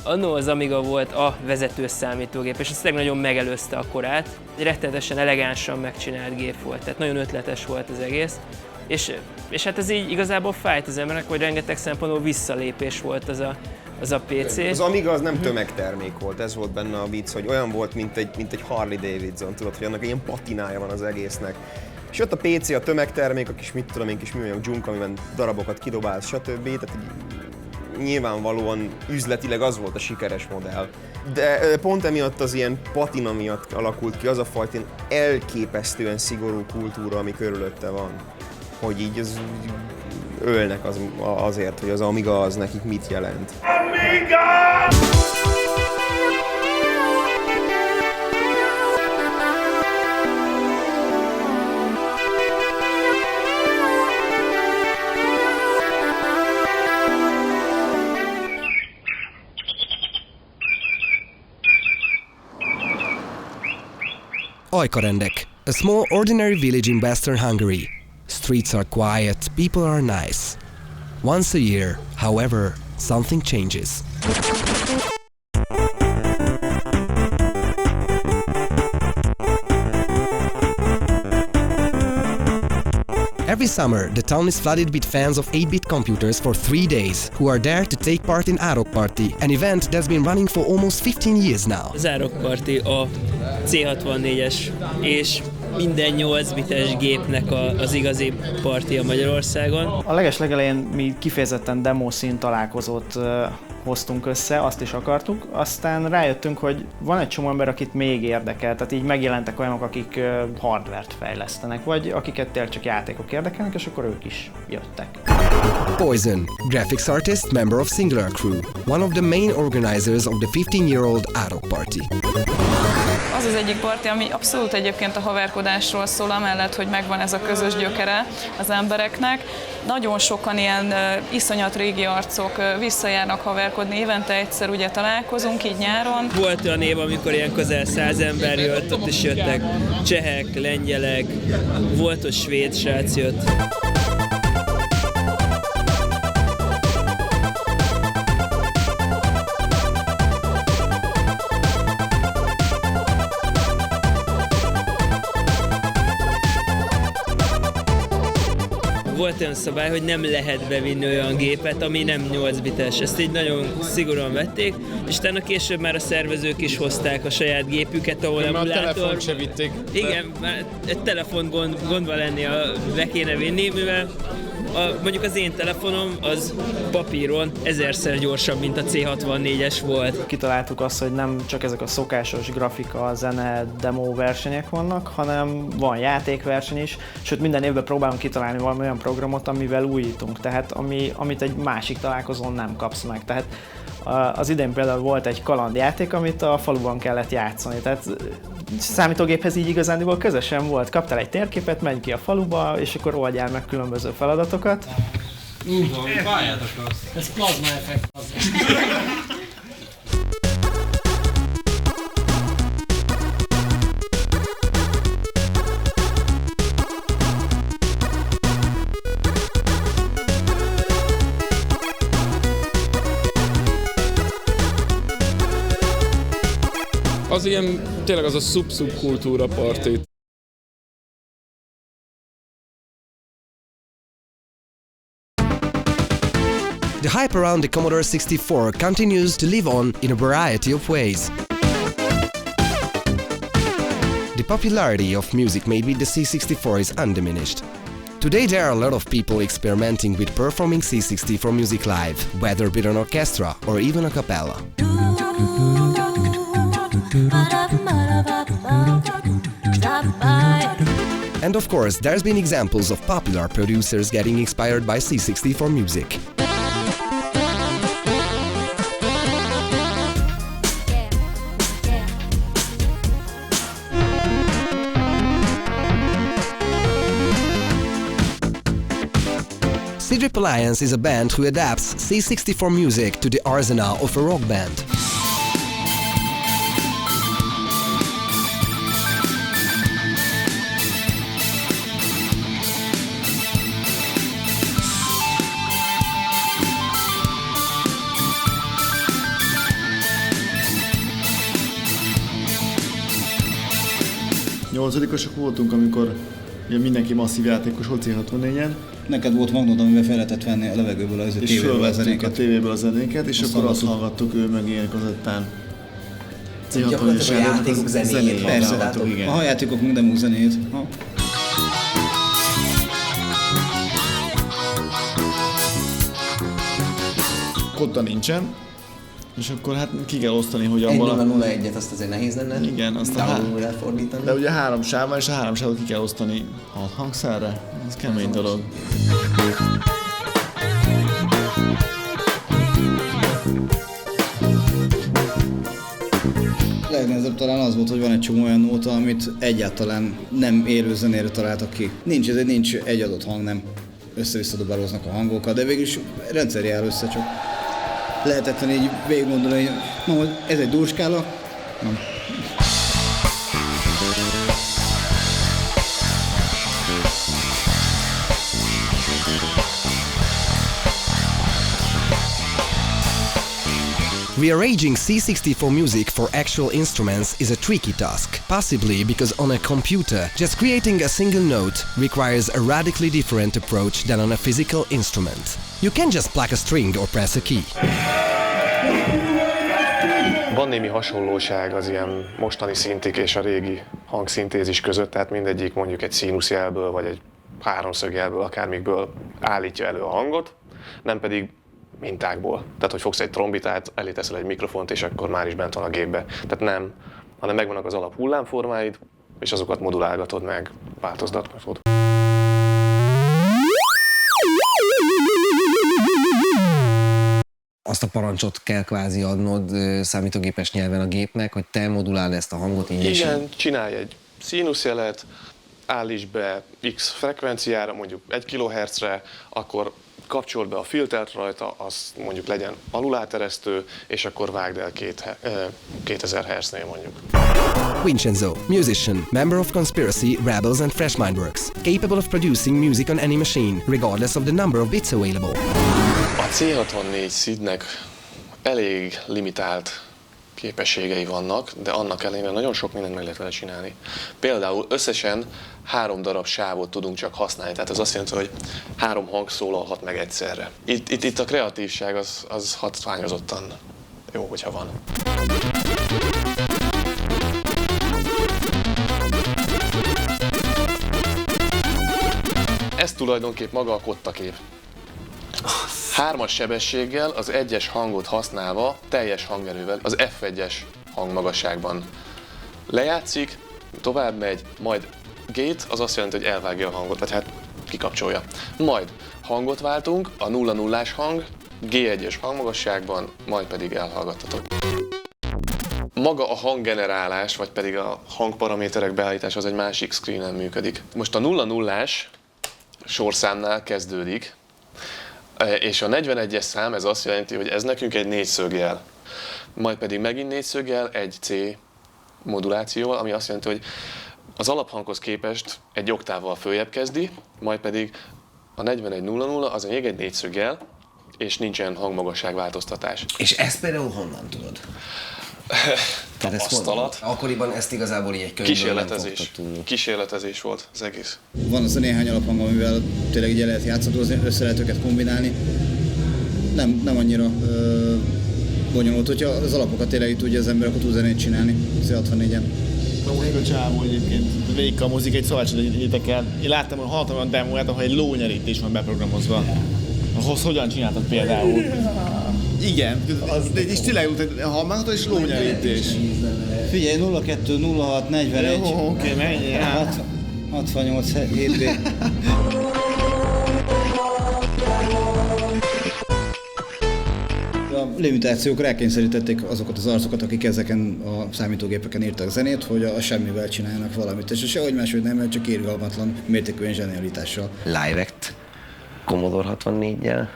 Annó az Amiga volt a vezető számítógép, és ez nagyon megelőzte a korát. Egy rettenetesen elegánsan megcsinált gép volt, tehát nagyon ötletes volt az egész. És hát ez így igazából fájt az embernek, hogy rengeteg szempontból visszalépés volt az a PC. Az Amiga az nem tömegtermék volt, ez volt benne a vicc, hogy olyan volt, mint egy Harley Davidson, tudod, hogy annak ilyen patinája van az egésznek. És ott a PC a tömegtermék, a kis kis műanyag dzsunk, amiben darabokat kidobálsz, stb. Tehát nyilvánvalóan üzletileg az volt a sikeres modell. De pont emiatt az ilyen patina miatt alakult ki az a fajta elképesztően szigorú kultúra, ami körülötte van. Hogy így ölnek azért, hogy az Amiga az nekik mit jelent. Amiga! Ajkarendek, a small ordinary village in western Hungary. Streets are quiet, people are nice. Once a year, however, something changes. Every summer, the town is flooded with fans of 8-bit computers for 3 days, who are there to take part in Árok Party, an event that's been running for almost 15 years now. Az Árok Party a C64-es és minden 8-bites gépnek az igazi partia Magyarországon. A legelején mi kifejezetten demószín találkozót hoztunk össze, azt is akartuk, aztán rájöttünk, hogy van egy csomó ember, akit még érdekel, tehát így megjelentek olyanok, akik hardvert fejlesztenek, vagy akiket tényleg csak játékok érdekelnek, és akkor ők is jöttek. Poison, graphics artist, member of Singular Crew, one of the main organizers of the 15-year-old Árok Party. az az egyik parti, ami abszolút egyébként a haverkodásról szól, amellett, hogy megvan ez a közös gyökere az embereknek. Nagyon sokan ilyen iszonyat régi arcok visszajárnak haverkodni, évente egyszer ugye találkozunk, így nyáron. Volt olyan év, amikor ilyen közel 100 ember jött, ott is jöttek csehek, lengyelek, volt ott svéd srác jött. Volt olyan szabály, hogy nem lehet bevinni olyan gépet, ami nem 8 bites. Ezt így nagyon szigorúan vették, és utána később már a szervezők is hozták a saját gépüket, ahol emulátor... a telefont se vitték. Igen, már egy telefont gondba lenni, be kéne vinni, mivel mondjuk az én telefonom az papíron 1000-szer gyorsabb, mint a C64-es volt. Kitaláltuk azt, hogy nem csak ezek a szokásos grafika, zene, demo versenyek vannak, hanem van játékverseny is, sőt minden évben próbálunk kitalálni valami olyan programot, amivel újítunk, tehát amit egy másik találkozón nem kapsz meg. Tehát az idén például volt egy kalandjáték, amit a faluban kellett játszani, tehát számítógéphez így igazándiból közösen volt. Kaptál egy térképet, menj ki a faluba, és akkor oldjál meg különböző feladatokat. Valami pályát akarsz. Ez plazma effekt. Az ilyen, tényleg az a szubkultúra parti. The hype around the Commodore 64 continues to live on in a variety of ways. The popularity of music made with the C64 is undiminished. Today there are a lot of people experimenting with performing C64 music live, whether with an orchestra or even a cappella. And of course, there's been examples of popular producers getting inspired by C64 music. C-Drip Alliance is a band who adapts C64 music to the arsenal of a rock band. Nyolcadikosok voltunk, amikor mindenki masszív játékos volt C64-en. Neked volt magnód, amivel fel lehetett venni a levegőből a tévéből a zenéket. A tévéből a zenéket, és akkor azt hallgattuk ő meg ilyen kazettán. Gyakorlatilag a játékok zenéjét hallgattuk, igen. A játékok meg demók zenét. Kotta nincsen, és akkor hát ki kell osztani, hogy abban a 0-1-et azt azért nehéz lenne. Igen, azt fordítani. De ugye 3 sáv van, és a 3 sávot ki kell osztani 6 hangszerre. Ez kemény dolog. Legnehezebb talán az volt, hogy van egy csomó olyan nóta, amit egyáltalán nem élő zenére találtak ki. Nincs egy adott hang, nem össze-vissza dobálóznak a hangokkal, de végülis rendszer jár össze, csak lehetetlen így végigmondani, hogy ez egy durskála. Rearranging C64 music for actual instruments is a tricky task, possibly because on a computer, just creating a single note requires a radically different approach than on a physical instrument. You can't just pluck a string or press a key. Van némi hasonlóság az ilyen mostani szintik és a régi hangszintézis között, tehát mindegyik mondjuk egy színuszjelből vagy egy háromszögjelből, akármikből állítja elő a hangot, nem pedig mintákból. Tehát, hogy fogsz egy trombitát, elé teszel egy mikrofont, és akkor már is bent van a gépbe. Tehát nem, hanem megvannak az alap hullámformáid, és azokat modulálgatod meg, változtatod. Azt a parancsot kell kvázi adnod számítógépes nyelven a gépnek, hogy te moduláld ezt a hangot ingyenesen? Igen, csinálj egy színuszjelet, állíts be X frekvenciára, mondjuk 1 kHz-re, akkor kapcsold be a filtert rajta, az mondjuk legyen aluláteresztő, és akkor vágd el 2000 Hz-nél mondjuk. Vincenzo, musician, member of Conspiracy, Rebels and Fresh Mindworks, capable of producing music on any machine, regardless of the number of bits available. A C64 SID-nek elég limitált képességei vannak, de annak ellenére nagyon sok mindent meg lehet vele csinálni. Például összesen 3 darab sávot tudunk csak használni, tehát ez azt jelenti, hogy 3 hang szólalhat meg egyszerre. Itt a kreatívság az hatványozottan jó, hogyha van. Ez tulajdonképp maga a kottakép. 3-as sebességgel az 1-es hangot használva, teljes hangerővel az F1-es hangmagasságban lejátszik, tovább megy, majd gate az azt jelenti, hogy elvágja a hangot, vagy hát kikapcsolja. Majd hangot váltunk, a 0-0-ás hang G1-es hangmagasságban, majd pedig elhallgattatok. Maga a hanggenerálás, vagy pedig a hangparaméterek beállítása az egy másik screenen működik. Most a 0-0-ás sorszámnál kezdődik, és a 41-es szám ez azt jelenti, hogy ez nekünk egy 4-szögjel. Majd pedig megint 4-szögjel, egy C modulációval, ami azt jelenti, hogy az alaphanghoz képest egy oktávval följebb kezdi, majd pedig a 41-0-0 az még egy 4-szögjel, és nincsen hangmagasságváltoztatás. És ezt például honnan tudod? Tapasztalat. Akkoriban ezt igazából így egy könyvből nem fogtad tudni. Kísérletezés volt az egész. Van az a néhány alaphang, amivel tényleg így lehet játszadozni, össze lehet őket kombinálni. Nem annyira bonyolult, hogyha az alapokat tényleg így tudja az ember, akkor tud zenét csinálni C64-en. A csávó egyébként végigkamozik egy szalcsot el. Én láttam, hogy hallottam olyan demóját, ahol egy lónyerítés van beprogramozva. Ahhoz hogyan csináltad például? Igen, és tényleg hallmátok, és lónyerítés. Figyelj, 02, 06, 41. Jó, oké, menjél át. 68, 7B. A limitációk rákényszerítették azokat az arcokat, akik ezeken a számítógépeken írtak zenét, hogy a semmivel csináljanak valamit. És sehogy máshogy nem, mert csak irgalmatlan mértékű zsenialitással. Live Act Commodore 64-jel?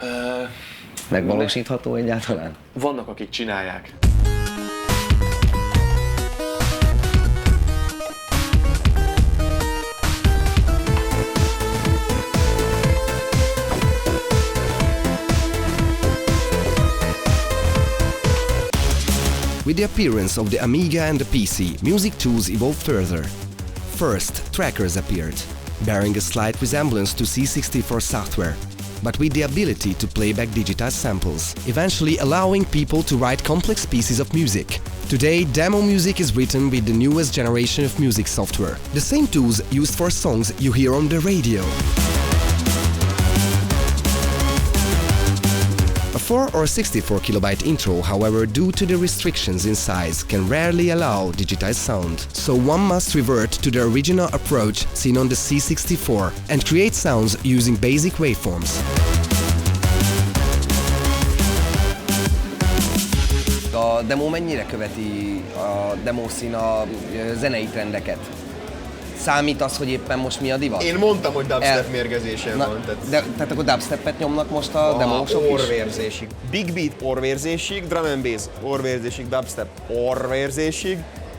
Megvalósítható egyáltalán? Vannak, akik csinálják. With the appearance of the Amiga and the PC, music tools evolved further. First, trackers appeared, bearing a slight resemblance to C64 software, but with the ability to play back digitized samples, eventually allowing people to write complex pieces of music. Today, demo music is written with the newest generation of music software, the same tools used for songs you hear on the radio. A 4 or 64 kilobyte intro, however, due to the restrictions in size, can rarely allow digitized sound, so one must revert to the original approach seen on the C64 and create sounds using basic waveforms. A demo mennyire követi a demószín a zenei trendeket? Számít az, hogy éppen most mi a divat? Én mondtam, hogy dubstep mérgezésem van. Tehát akkor dubstepet nyomnak most a demósok is? Orvérzésig. Big beat orvérzésig, drum and bass orvérzésig, dubstep orvérzésig.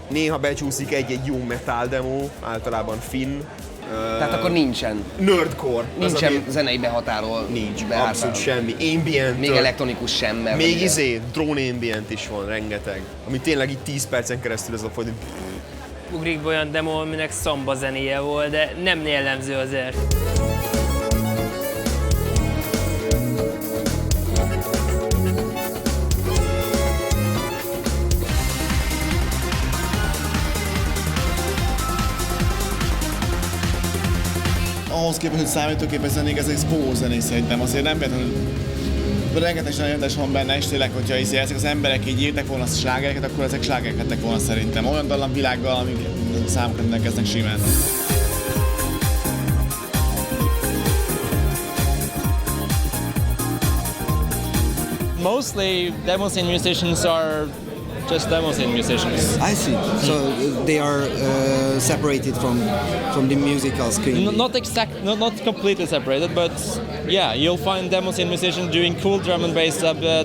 Néha becsúszik egy-egy jó metal demo, általában finn. Tehát akkor nincsen. Nerdcore. Nincsen zenei behatárol. Nincs, abszolút semmi. Ambient. Még elektronikus sem, mert... Még drone ambient is van, rengeteg. Ami tényleg így 10 percen keresztül ez a folyam. Ugrik be olyan demo, aminek szamba zenéje volt, de nem jellemző azért. Ahhoz képest, hogy számítógépes zenék, ez egy spó zenék szerintem. Azért nem például rengeteg zsenialitás van benne, és tényleg, hogyha ezek az emberek így írtak volna a slágereket, akkor ezek slágerek lettek volna szerintem. Olyan dallamvilággal, amik számokat rendelkeznek simán. mostly demo scene musicians are just demo scene musicians. I see. So they are separated from the musical screen. Not completely separated, but yeah, you'll find demo scene musicians doing cool drum and bass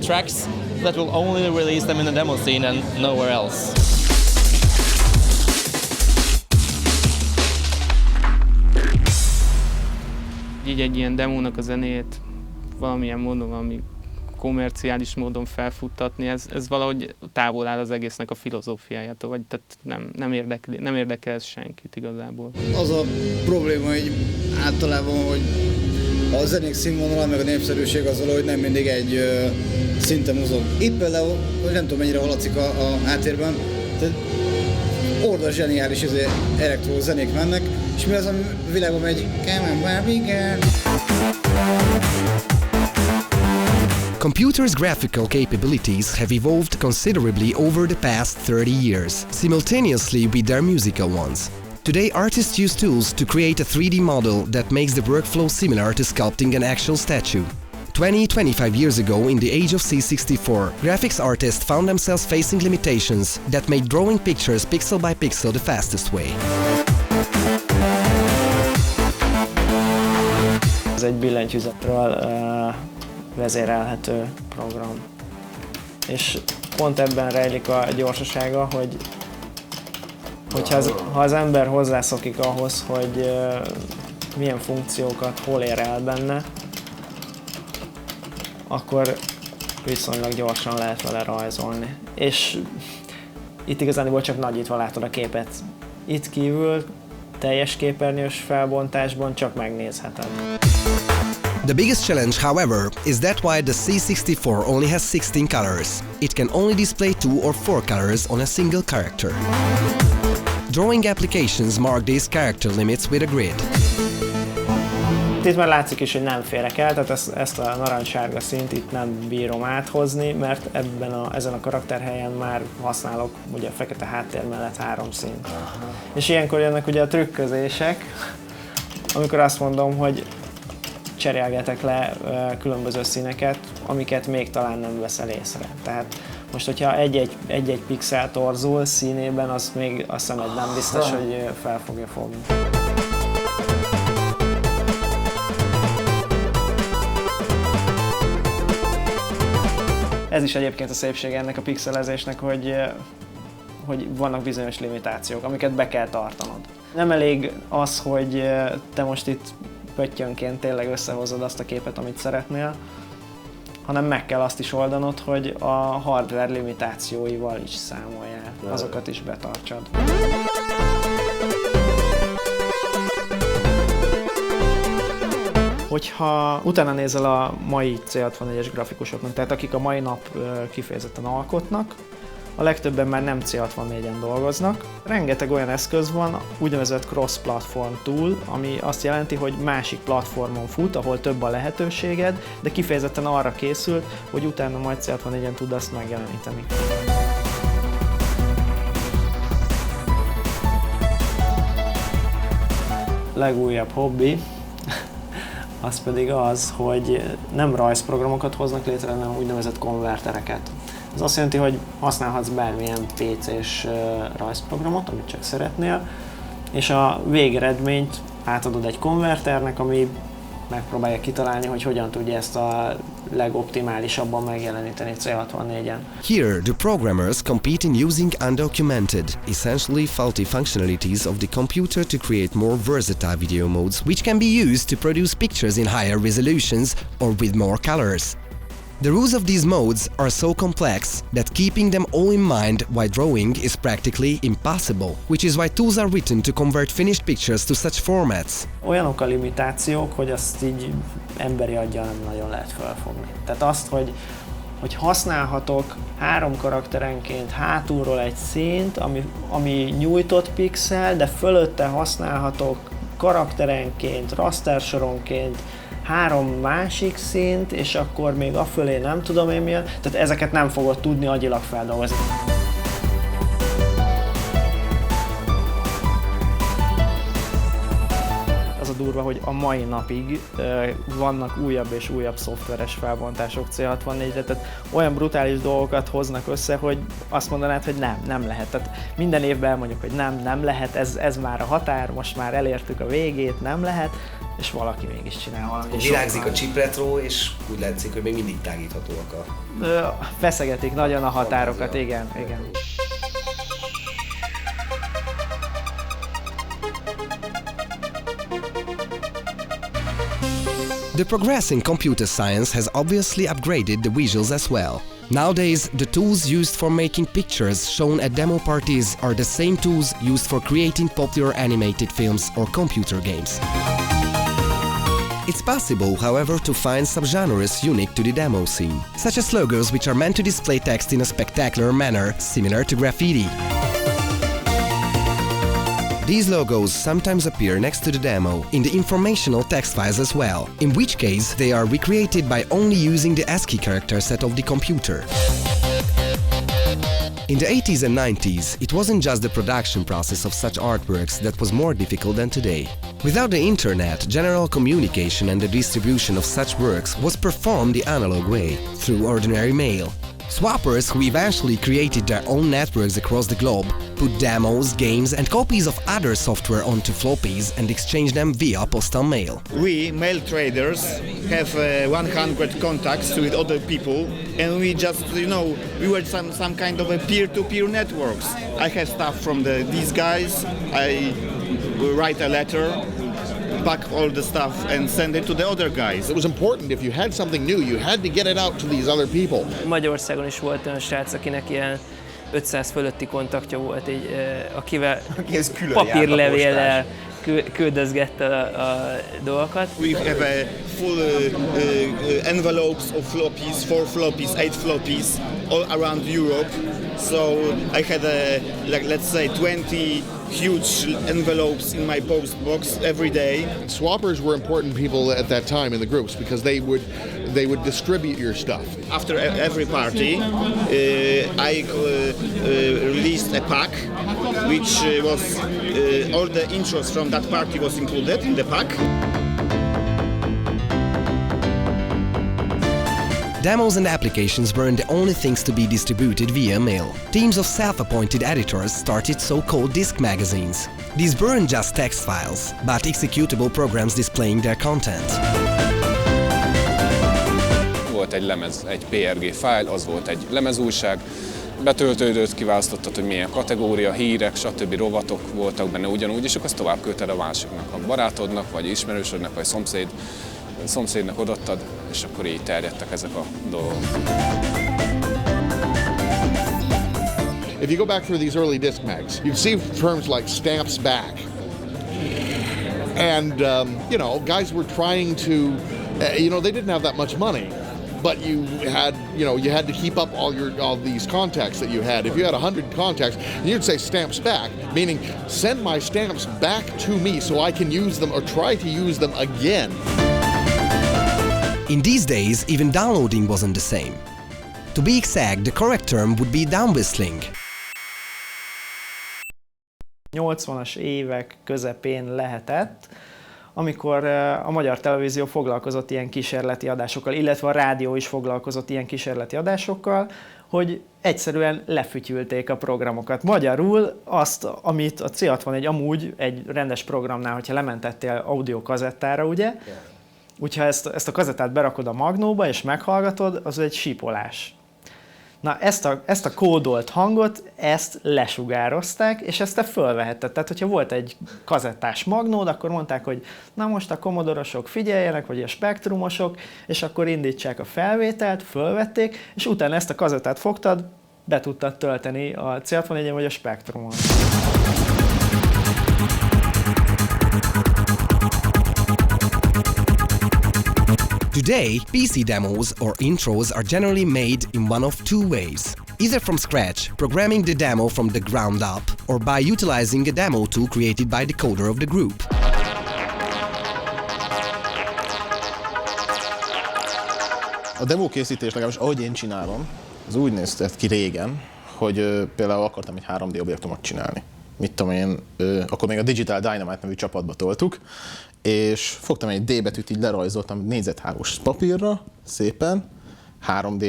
tracks that will only release them in the demo scene and nowhere else. Így egy ilyen demónak a zenéjét valamilyen módon, valami kommerciális módon felfuttatni, ez valahogy távol áll az egésznek a filozófiájától, vagy tehát nem érdekel ez senkit igazából. Az a probléma, hogy általában, hogy a zenék színvonala, meg a népszerűség az valahogy nem mindig egy szinten mozog. Itt például, nem tudom mennyire hallatszik a háttérben, tehát ordas zseniális elektro zenék mennek, és mi az a világban megy? Come on, Barbie girl. Computers' graphical capabilities have evolved considerably over the past 30 years, simultaneously with their musical ones. Today, artists use tools to create a 3D model that makes the workflow similar to sculpting an actual statue. 20-25 years ago, in the age of C64, graphics artists found themselves facing limitations that made drawing pictures pixel by pixel the fastest way. Ez egy billentyűzetről vezérelhető program. És pont ebben rejlik a gyorsasága, ha az ember hozzászokik ahhoz, hogy milyen funkciókat hol ér el benne, akkor viszonylag gyorsan lehet vele rajzolni. És itt igazából csak nagyítva látod a képet. Itt kívül teljes képernyős felbontásban csak megnézheted. The biggest challenge, however, is that while the C64 only has 16 colors, it can only display 2 or 4 colors on a single character. Drawing applications mark these character limits with a grid. Itt már látszik is, hogy nem férek el, tehát ezt a narancssárga színt itt nem bírom áthozni, mert ezen a karakterhelyen már használok ugye a fekete háttér mellett 3 színt. És ilyenkor jönnek ugye a trükközések, amikor azt mondom, hogy cserélgetek le különböző színeket, amiket még talán nem veszel észre. Tehát most, hogyha egy-egy pixel torzul színében, az még a szemed nem biztos, hogy fel fogja fogni. Ez is egyébként a szépsége ennek a pixelezésnek, hogy vannak bizonyos limitációk, amiket be kell tartanod. Nem elég az, hogy te most itt pöttyönként tényleg összehozod azt a képet, amit szeretnél, hanem meg kell azt is oldanod, hogy a hardware limitációival is számoljál, azokat is betartsad. Hogyha utána nézel a mai C64-es grafikusoknak, tehát akik a mai nap kifejezetten alkotnak, a legtöbben már nem C64-en dolgoznak. Rengeteg olyan eszköz van, úgynevezett cross-platform tool, ami azt jelenti, hogy másik platformon fut, ahol több a lehetőséged, de kifejezetten arra készült, hogy utána majd C64-en tud azt megjeleníteni. Legújabb hobbi, az pedig az, hogy nem rajzprogramokat hoznak létre, hanem úgynevezett konvertereket. Ez azt jelenti, hogy használhatsz bármilyen PC-s rajzprogramot, amit csak szeretnél, és a végeredményt átadod egy konverternek, ami megpróbálja kitalálni, hogy hogyan tudja ezt a legoptimálisabban megjeleníteni C64-en. Here, the programmers compete in using undocumented, essentially faulty functionalities of the computer to create more versatile video modes, which can be used to produce pictures in higher resolutions or with more colors. The rules of these modes are so complex that keeping them all in mind while drawing is practically impossible, which is why tools are written to convert finished pictures to such formats. Olyanok a limitációk, hogy azt így emberi aggyal nem nagyon lehet felfogni. Tehát azt, hogy használhatok 3 karakterenként hátulról egy színt, ami nyújtott pixel, de fölötte használhatok karakterenként, rastersoronként 3 másik színt, és akkor még afölé nem tudom én milyen, tehát ezeket nem fogod tudni agyilag feldolgozni. Az a durva, hogy a mai napig vannak újabb és újabb szoftveres felbontások C64-re, tehát olyan brutális dolgokat hoznak össze, hogy azt mondanád, hogy nem lehet. Tehát minden évben elmondjuk, hogy nem lehet, ez már a határ, most már elértük a végét, nem lehet, és valaki mégis csinál valami. Virágzik a chip retro, és úgy látszik, hogy még mindig tágíthatóak feszegetik nagyon a határokat, igen. The progress in computer science has obviously upgraded the visuals as well. Nowadays, the tools used for making pictures shown at demo parties are the same tools used for creating popular animated films or computer games. It's possible, however, to find subgenres unique to the demo scene, such as logos which are meant to display text in a spectacular manner, similar to graffiti. These logos sometimes appear next to the demo in the informational text files as well, in which case they are recreated by only using the ASCII character set of the computer. In the 80s and 90s, it wasn't just the production process of such artworks that was more difficult than today. Without the internet, general communication and the distribution of such works was performed the analog way, through ordinary mail. Swappers, who eventually created their own networks across the globe, put demos, games and copies of other software onto floppies and exchanged them via postal mail. We, mail traders, have 100 contacts with other people, and we just, we were some kind of a peer-to-peer networks. I have stuff from these guys, I write a letter, pack all the stuff and send it to the other guys. It was important, if you had something new, you had to get it out to these other people. Magyarországon is volt olyan srác, akinek ilyen 500 fölötti kontaktja volt, akivel papírlevéllel küldözgette a dolgokat. We have a full envelopes of floppies, 4 floppies, 8 floppies all around Europe. So I had let's say 20 huge envelopes in my post box every day. Swappers were important people at that time in the groups because they would distribute your stuff. After every party, I released a pack, which was all the intros from that party was included in the pack. Demos and applications weren't the only things to be distributed via mail. Teams of self-appointed editors started so-called disk magazines. These weren't just text files, but executable programs displaying their content. Volt egy lemez, egy PRG fájl, az volt egy lemezújság, betöltődött, kiválasztottad, hogy milyen kategória, hírek, stb. Rovatok voltak benne ugyanúgy, és akkor azt tovább küldted a másiknak, a barátodnak, vagy ismerősödnek, vagy szomszédnak odaadtad, és akkor így terjedtek ezek a dolgok. If you go back through these early disc mags, you'd see terms like stamps back. And, guys were trying to, they didn't have that much money. But you had to keep up all these contacts that you had. If you had 100 contacts, you'd say stamps back, meaning send my stamps back to me so I can use them or try to use them again. In these days, even downloading wasn't the same. To be exact, the correct term would be downwhistling. 80-as évek közepén lehetett, amikor a Magyar Televízió foglalkozott ilyen kísérleti adásokkal, illetve a rádió is foglalkozott ilyen kísérleti adásokkal, hogy egyszerűen lefütyülték a programokat. Magyarul azt, amit a C64 amúgy egy rendes programnál, hogyha lementettél audio kazettára, ugye? Úgyha ezt a kazettát berakod a magnóba és meghallgatod, az egy sípolás. Na, ezt a kódolt hangot, ezt lesugározták, és ezt te fölvehetted. Tehát, hogyha volt egy kazettás magnód, akkor mondták, hogy na most a Commodore-osok figyeljenek, vagy a Spectrumosok, és akkor indítsák a felvételt, fölvették, és utána ezt a kazettát fogtad, be tudtad tölteni a C64-en vagy a Spectrumon. Today, PC demos or intros are generally made in one of two ways. Either from scratch, programming the demo from the ground up, or by utilizing a demo tool created by the coder of the group. A demo készítés, legalábbis ahogy én csinálom, az úgy nézett ki régen, hogy például akartam egy 3D objektumot csinálni. Mit tudom én, akkor még a Digital Dynamite nevű csapatba toltuk, és fogtam egy D betűt, így lerajzoltam négyzethálós papírra, szépen,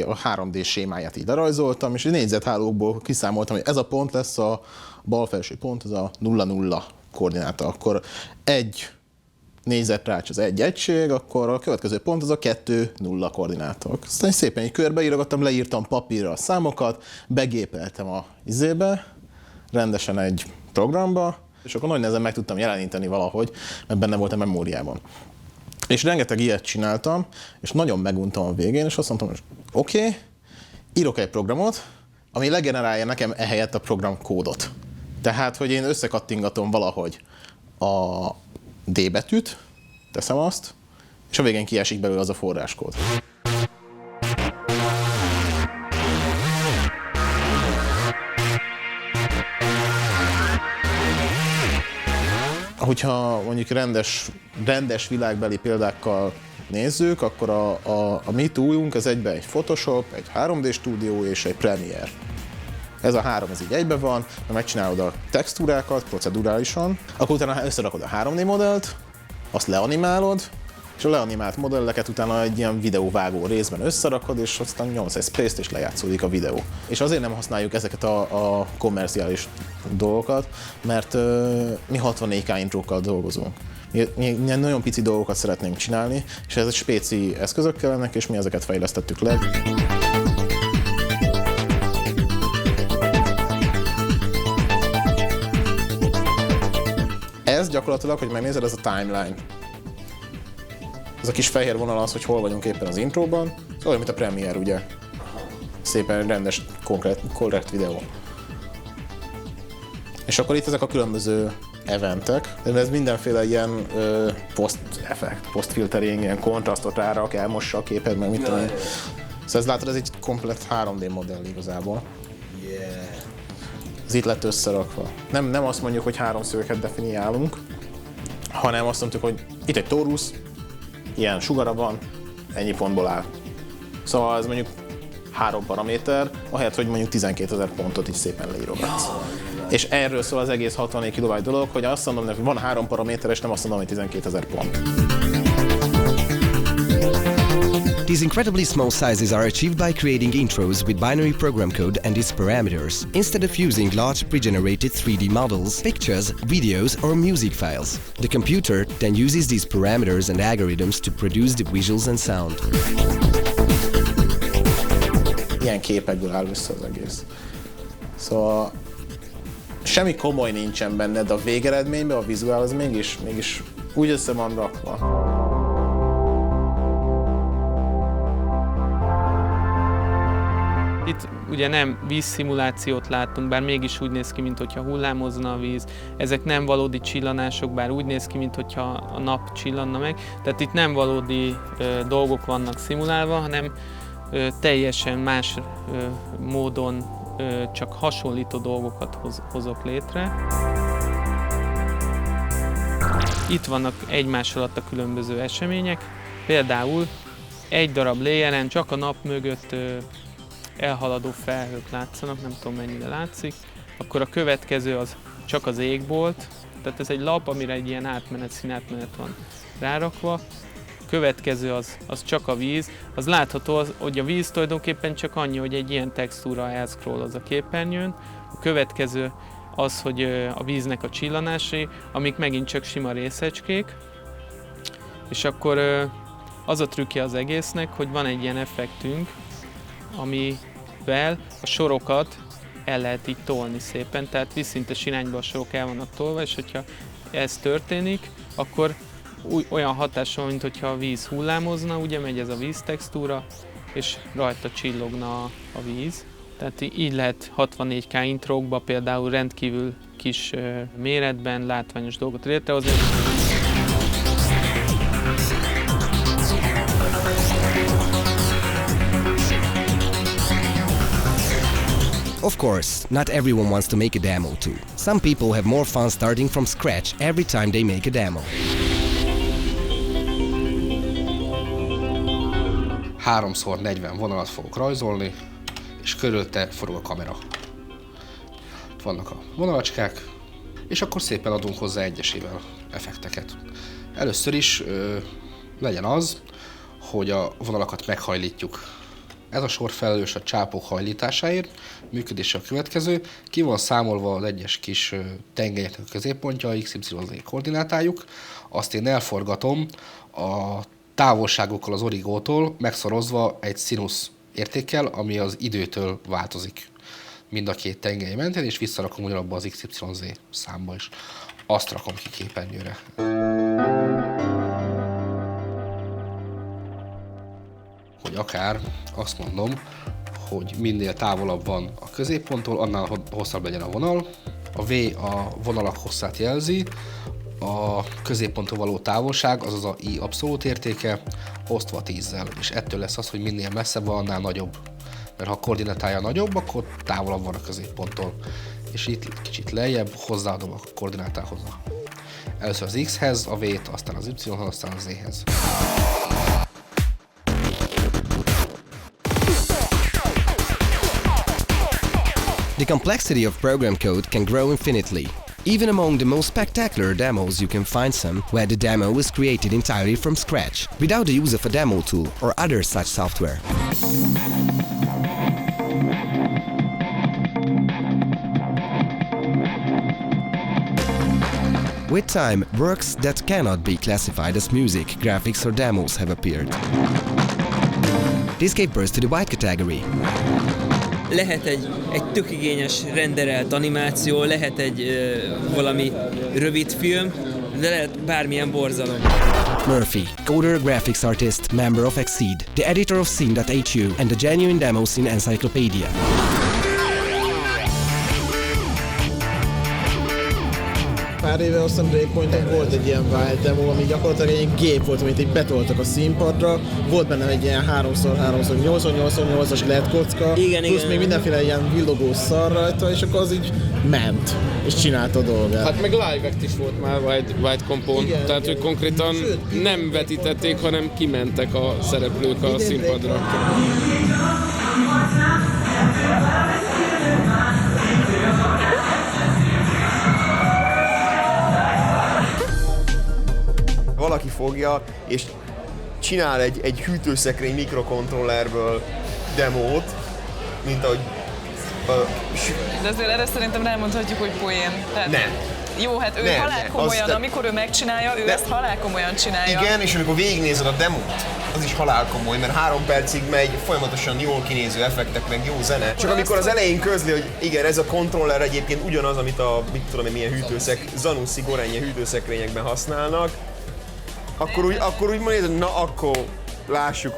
a 3D sémáját így lerajzoltam, és négyzethálókból kiszámoltam, hogy ez a pont lesz a bal felső pont, ez a 0-0 koordináta. Akkor egy négyzetrács az egy egység, akkor a következő pont az a 2-0 koordináta. Aztán szépen így körbeírogattam, leírtam papírra a számokat, begépeltem a izébe, rendesen egy programba, és akkor nagy nehezen meg tudtam jeleníteni valahogy, mert benne volt a memóriában. És rengeteg ilyet csináltam, és nagyon meguntam a végén, és azt mondtam, hogy oké, írok egy programot, ami legenerálja nekem ehelyett a program kódot. Tehát, hogy én összekattingatom valahogy a D betűt, teszem azt, és a végén kiesik belőle az a forráskód. Hogyha mondjuk rendes világbeli példákkal nézzük, akkor a mi túljunk az egyben egy Photoshop, egy 3D Studio és egy Premiere. Ez a három, ez így egybe van, megcsinálod a textúrákat procedurálisan, akkor utána összerakod a 3D modellt, azt leanimálod, és a leanimált modelleket utána egy ilyen videóvágó részben összerakod, és aztán nyomsz egy space-t, és lejátszódik a videó. És azért nem használjuk ezeket a kommerciális dolgokat, mert mi 64K intrókkal dolgozunk. Mi nagyon pici dolgokat szeretnénk csinálni, és ez egy spéci eszközök kellenek, és mi ezeket fejlesztettük le. Ez gyakorlatilag, hogy megnézed, ez a timeline. Ez a kis fehér vonal az, hogy hol vagyunk éppen az intróban, ez olyan, mint a Premiere, ugye. Szépen rendes, korrekt videó. És akkor itt ezek a különböző eventek, de ez mindenféle ilyen post-effekt, post-filtering, ilyen kontrasztot rárak, elmossa a képed, meg mit tudom én. Szóval ez látod, ez egy komplett 3D modell igazából. Ez itt lett összerakva. Nem azt mondjuk, hogy háromszögeket definiálunk, hanem azt mondjuk, hogy itt egy tórusz, ilyen sugara van, ennyi pontból áll. Szóval ez mondjuk 3 paraméter, ahelyett, hogy mondjuk 12 000 pontot is szépen leírogatsz. És erről szól az egész 64 kilobyte dolog, hogy azt mondom, hogy van 3 paraméter, és nem azt mondom, hogy 12 000 pont. These incredibly small sizes are achieved by creating intros with binary program code and its parameters, instead of using large pre-generated 3D models, pictures, videos or music files. The computer then uses these parameters and algorithms to produce the visuals and sound. Ilyen képekből áll össze az egész. Szóval semmi komoly nincsen benne, de a végeredményben a vizuál az mégis úgy össze van rakva. Itt ugye nem vízszimulációt láttunk, bár mégis úgy néz ki, mintha hullámozna a víz. Ezek nem valódi csillanások, bár úgy néz ki, mintha a nap csillanna meg. Tehát itt nem valódi dolgok vannak szimulálva, hanem teljesen más módon csak hasonlító dolgokat hozok létre. Itt vannak egymás alatt a különböző események. Például egy darab layeren csak a nap mögött elhaladó felhők látszanak, nem tudom mennyire látszik. Akkor a következő az csak az égbolt, tehát ez egy lap, amire egy ilyen színátmenet van rárakva. A következő az csak a víz. Az látható, hogy a víz tulajdonképpen csak annyi, hogy egy ilyen textúra elszkroll a képernyőn. A következő az, hogy a víznek a csillanásai, amik megint csak sima részecskék. És akkor az a trükkje az egésznek, hogy van egy ilyen effektünk, amivel a sorokat el lehet így tolni szépen, tehát vízszintes irányba a sorok el vannak tolva, és hogyha ez történik, akkor olyan hatása, mint hogyha a víz hullámozna, ugye megy ez a víztextúra, és rajta csillogna a víz. Tehát így lehet 64K intrókba például rendkívül kis méretben látványos dolgot létrehozni. Of course, not everyone wants to make a demo too. Some people have more fun starting from scratch every time they make a demo. 3x40 vonalat fogok rajzolni, és körülte forog a kamera. Vannak a vonalacskák, és akkor szépen adunk hozzá egyesével effekteket. Először is legyen az, hogy a vonalakat meghajlítjuk. Ez a sor felelős a csápok hajlításáért, működése a következő. Ki van számolva az egyes kis tengelyeknek a középpontja, a XYZ koordinátájuk. Azt én elforgatom a távolságokkal az origótól, megszorozva egy színusz értékkel, ami az időtől változik. Mind a két tengely mentén, és visszarakom ugyanabba az XYZ számba is. Azt rakom ki képernyőre. Hogy akár azt mondom, hogy minél távolabb van a középponttól, annál hosszabb legyen a vonal. A V a vonalak hosszát jelzi, a középponttól való távolság, azaz a I abszolút értéke, osztva 10-zel, és ettől lesz az, hogy minél messzebb van, annál nagyobb. Mert ha a koordinátája nagyobb, akkor távolabb van a középponttól. És itt kicsit lejjebb hozzáadom a koordinátához. Először az X-hez, a V-t, aztán az Y-hoz, aztán az Z-hez. The complexity of program code can grow infinitely. Even among the most spectacular demos, you can find some where the demo was created entirely from scratch, without the use of a demo tool or other such software. With time, works that cannot be classified as music, graphics or demos have appeared. This gave birth to the white category. Lehet egy tök igényes renderelt animáció, lehet egy valami rövid film, de lehet bármilyen borzalom. Murphy, coder, graphics artist, member of Exceed, the editor of Scene.hu and the Genuine Demo Scene Encyclopedia. Pár éve azt hiszem Breakpointon volt egy ilyen wild demo, ami gyakorlatilag egy gép volt, amit így betoltak a színpadra. Volt benne egy ilyen 3x3x8x8-as LED kocka, plusz még mindenféle ilyen villogó szar rajta, és akkor az így ment, és csinálta a dolgát. Hát meg live act is volt már White Compon, tehát hogy konkrétan nem vetítették, hanem kimentek a szereplők a színpadra. Valaki fogja és csinál egy hűtőszekrény mikrokontrollerből demót, mint ahogy... De azért erre szerintem nem mondhatjuk, hogy poén. Tehát nem. Jó, hát ő halálkomolyan, amikor ő megcsinálja, ő ezt halálkomolyan csinálja. Igen, és amikor végignézed a demót, az is halálkomoly, mert 3 percig megy folyamatosan jól kinéző effektek, meg jó zene. Csak amikor az elején közli, hogy igen, ez a kontroller egyébként ugyanaz, amit a, mit tudom én, milyen Zanussi Gorenje hűtőszekrényekben használnak, akkor úgy mondod, na akkor lássuk.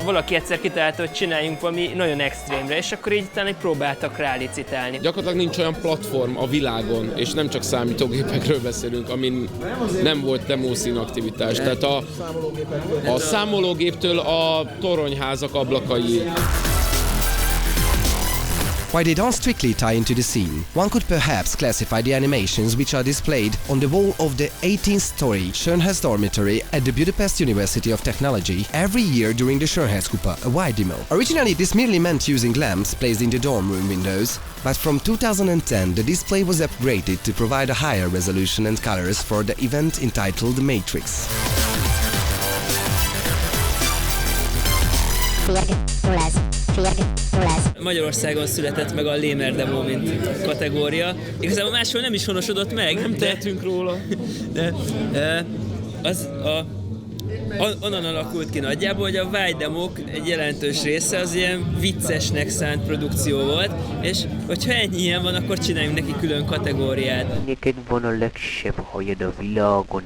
Valaki egyszer kitalálta, hogy csináljunk valami nagyon extrémre, és akkor így talán próbáltak rálicitálni. Gyakorlatilag nincs olyan platform a világon, és nem csak számítógépekről beszélünk, amin nem volt demószín aktivitás. Tehát a számológéptől a toronyházak ablakai. While they don't strictly tie into the scene, one could perhaps classify the animations which are displayed on the wall of the 18th-story Schönherz dormitory at the Budapest University of Technology every year during the Schönherzkupa, a wide demo. Originally, this merely meant using lamps placed in the dorm room windows, but from 2010 the display was upgraded to provide a higher resolution and colors for the event entitled The Matrix. Magyarországon született meg a Lémer Demo, mint kategória. Igazából máshol nem is honosodott meg. Nem tehetünk róla. De onnan alakult ki nagyjából, hogy a White Demók egy jelentős része az ilyen viccesnek szánt produkció volt, és hogyha ennyi ilyen van, akkor csináljunk neki külön kategóriát. Neked van a legsebb hajad a világon.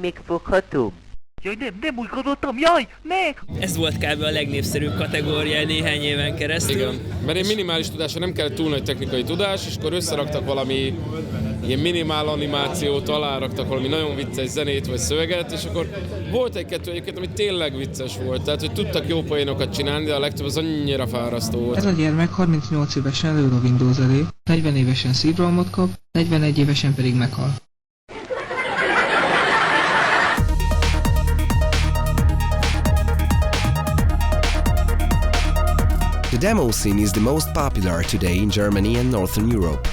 Megfoghatom? Jaj, nem úgy gondoltam, jaj, meg! Ez volt kb. A legnépszerűbb kategória néhány éven keresztül. Igen, mert egy minimális tudásra nem kellett túl nagy technikai tudás, és akkor összeraktak valami ilyen minimál animációt, aláraktak valami nagyon vicces zenét vagy szöveget, és akkor volt egy-kettő egyébként, ami tényleg vicces volt, tehát hogy tudtak jó poénokat csinálni, de a legtöbb az annyira fárasztó volt. Ez a gyermek 38 évesen lő a Windows elé, 40 évesen szívrohamot kap, 41 évesen pedig meghal. The demo scene is the most popular today in Germany and Northern Europe.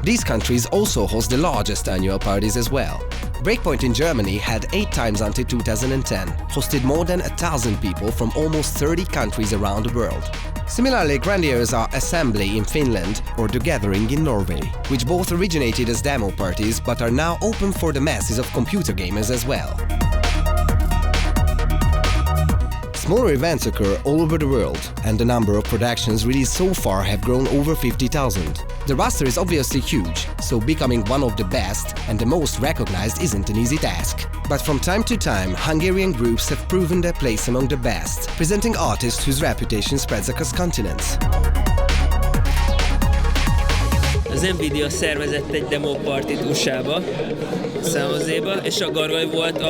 These countries also host the largest annual parties as well. Breakpoint in Germany had 8 times until 2010, hosted more than 1,000 people from almost 30 countries around the world. Similarly grandiose are Assembly in Finland or The Gathering in Norway, which both originated as demo parties but are now open for the masses of computer gamers as well. Smaller events occur all over the world, and the number of productions released so far have grown over 50,000. The roster is obviously huge, so becoming one of the best and the most recognized isn't an easy task. But from time to time, Hungarian groups have proven their place among the best, presenting artists whose reputation spreads across continents. Az Nvidia szervezett egy demopartit USA-ba, San Jose-ba, és a Gargaj volt,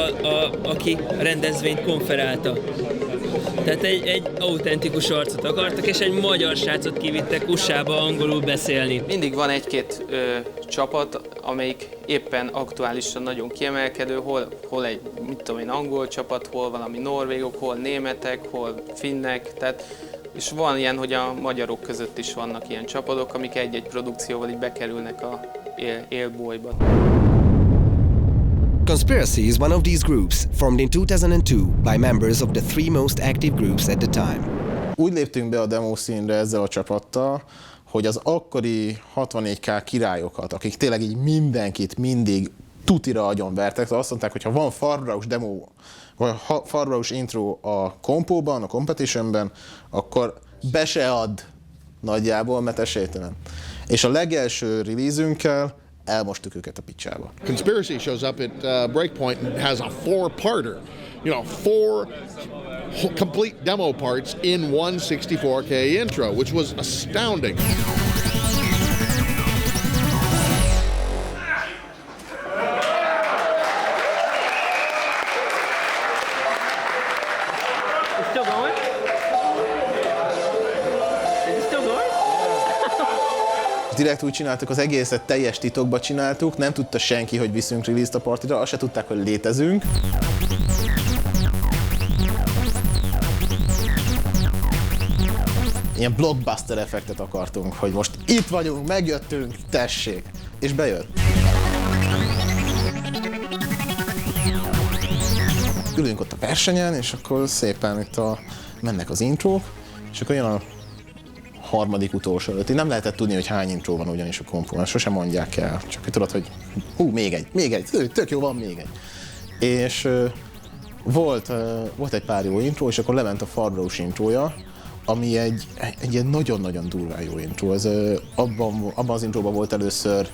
aki a rendezvényt konferálta. Tehát egy autentikus arcot akartak, és egy magyar srácot kivittek USA-ba angolul beszélni. Mindig van egy-két csapat, amelyik éppen aktuálisan nagyon kiemelkedő, hol egy, mit tudom én, angol csapat, hol valami norvégok, hol németek, hol finnek, tehát és van ilyen, hogy a magyarok között is vannak ilyen csapatok, amik egy-egy produkcióval így bekerülnek a élbolyba. Conspiracy is one of these groups, formed in 2002 by members of the 3 most active groups at the time. Úgy léptünk be a demo színre ezzel a csapattal, hogy az akkori 64K királyokat, akik tényleg így mindenkit mindig tutira agyonvertek, azt mondták, hogy ha van Farbraus demo, vagy Farbraus intro a kompóban, a competitionben, akkor be se add nagyjából, mert esélytelen. És a legelső release-ünkkel elmostuk őket a picsába. Conspiracy shows up at Breakpoint and has a 4-parter. 4 complete demo parts in one 64K intro, which was astounding. Direkt úgy csináltuk, az egészet teljes titokba csináltuk, nem tudta senki, hogy viszünk release-t a partira, azt se tudták, hogy létezünk. Ilyen blockbuster effektet akartunk, hogy most itt vagyunk, megjöttünk, tessék! És bejött. Ülünk ott a versenyen, és akkor szépen itt mennek az intrók, és akkor jön a harmadik utolsó előtt. Nem lehetett tudni, hogy hány intro van ugyanis a kompóban, sosem mondják el. Csak tudod, hogy még egy, tök jó, van még egy. És volt egy pár jó intro, és akkor lement a Farbraus intrója, ami egy ilyen nagyon-nagyon durván jó intro. Ez, abban az intróban volt először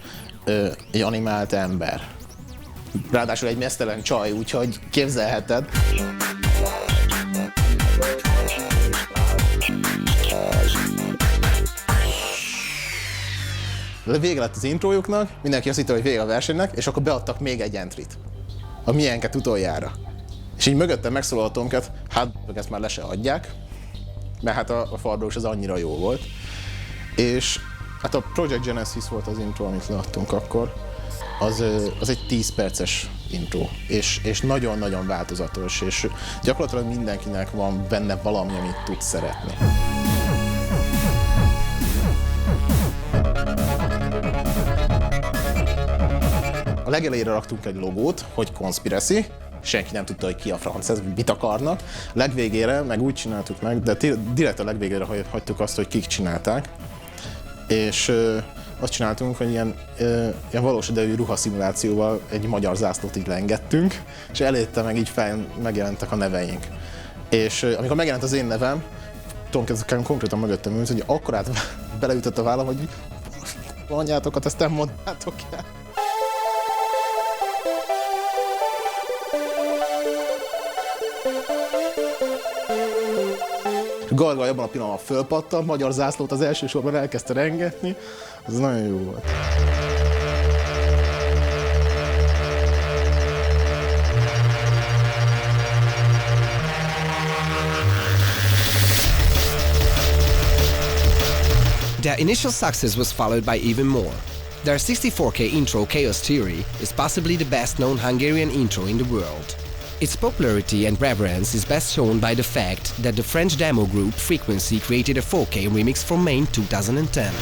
egy animált ember. Ráadásul egy meztelen csaj, úgyhogy képzelheted. Vége lett az intrójuknak, mindenki azt hitte, hogy vége a versenynek, és akkor beadtak még egy entrit. A miénket utoljára. És így mögöttem megszólalt Tomcat, hát ezt már le se adják, mert hát a Farbraus az annyira jó volt. És hát a Project Genesis volt az intro, amit leadtunk akkor. Az egy 10 perces intro, és nagyon-nagyon változatos, és gyakorlatilag mindenkinek van benne valami, amit tud szeretni. A legelejére raktunk egy logót, hogy Conspiracy, senki nem tudta, hogy ki a franc, ez mit akarnak. Legvégére meg úgy csináltuk meg, de direkt a legvégére hagytuk azt, hogy kik csinálták. És azt csináltunk, hogy ilyen valós idejű ruhaszimulációval egy magyar zászlót így lengettünk, és előtte meg így megjelentek a neveink. És amikor megjelent az én nevem, Tomcat konkrétan mögöttem ült, hogy akkorát beleütött a vállam, hogy anyátokat, ezt nem mondtátok el. Gargaj abban a pillanatban fölpattant, magyar zászlót az első sorban elkezdte rengetni, ez nagyon jó volt. Their initial success was followed by even more. Their 64K intro Chaos Theory is possibly the best known Hungarian intro in the world. Its popularity and reverence is best shown by the fact that the French demo group Frequency created a 4K remix for Main 2010.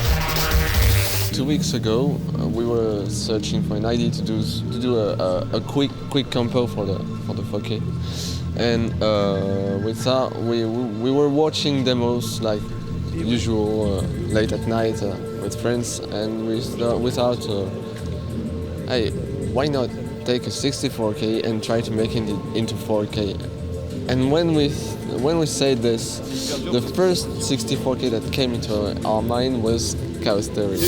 2 weeks ago, we were searching for an idea to do a quick compo for the 4K, and we thought we were watching demos like usual late at night with friends, and we thought, hey, why not take a 64K and try to make it into 4K? And when we said this, the first 64K that came into our mind was Chaos Theory.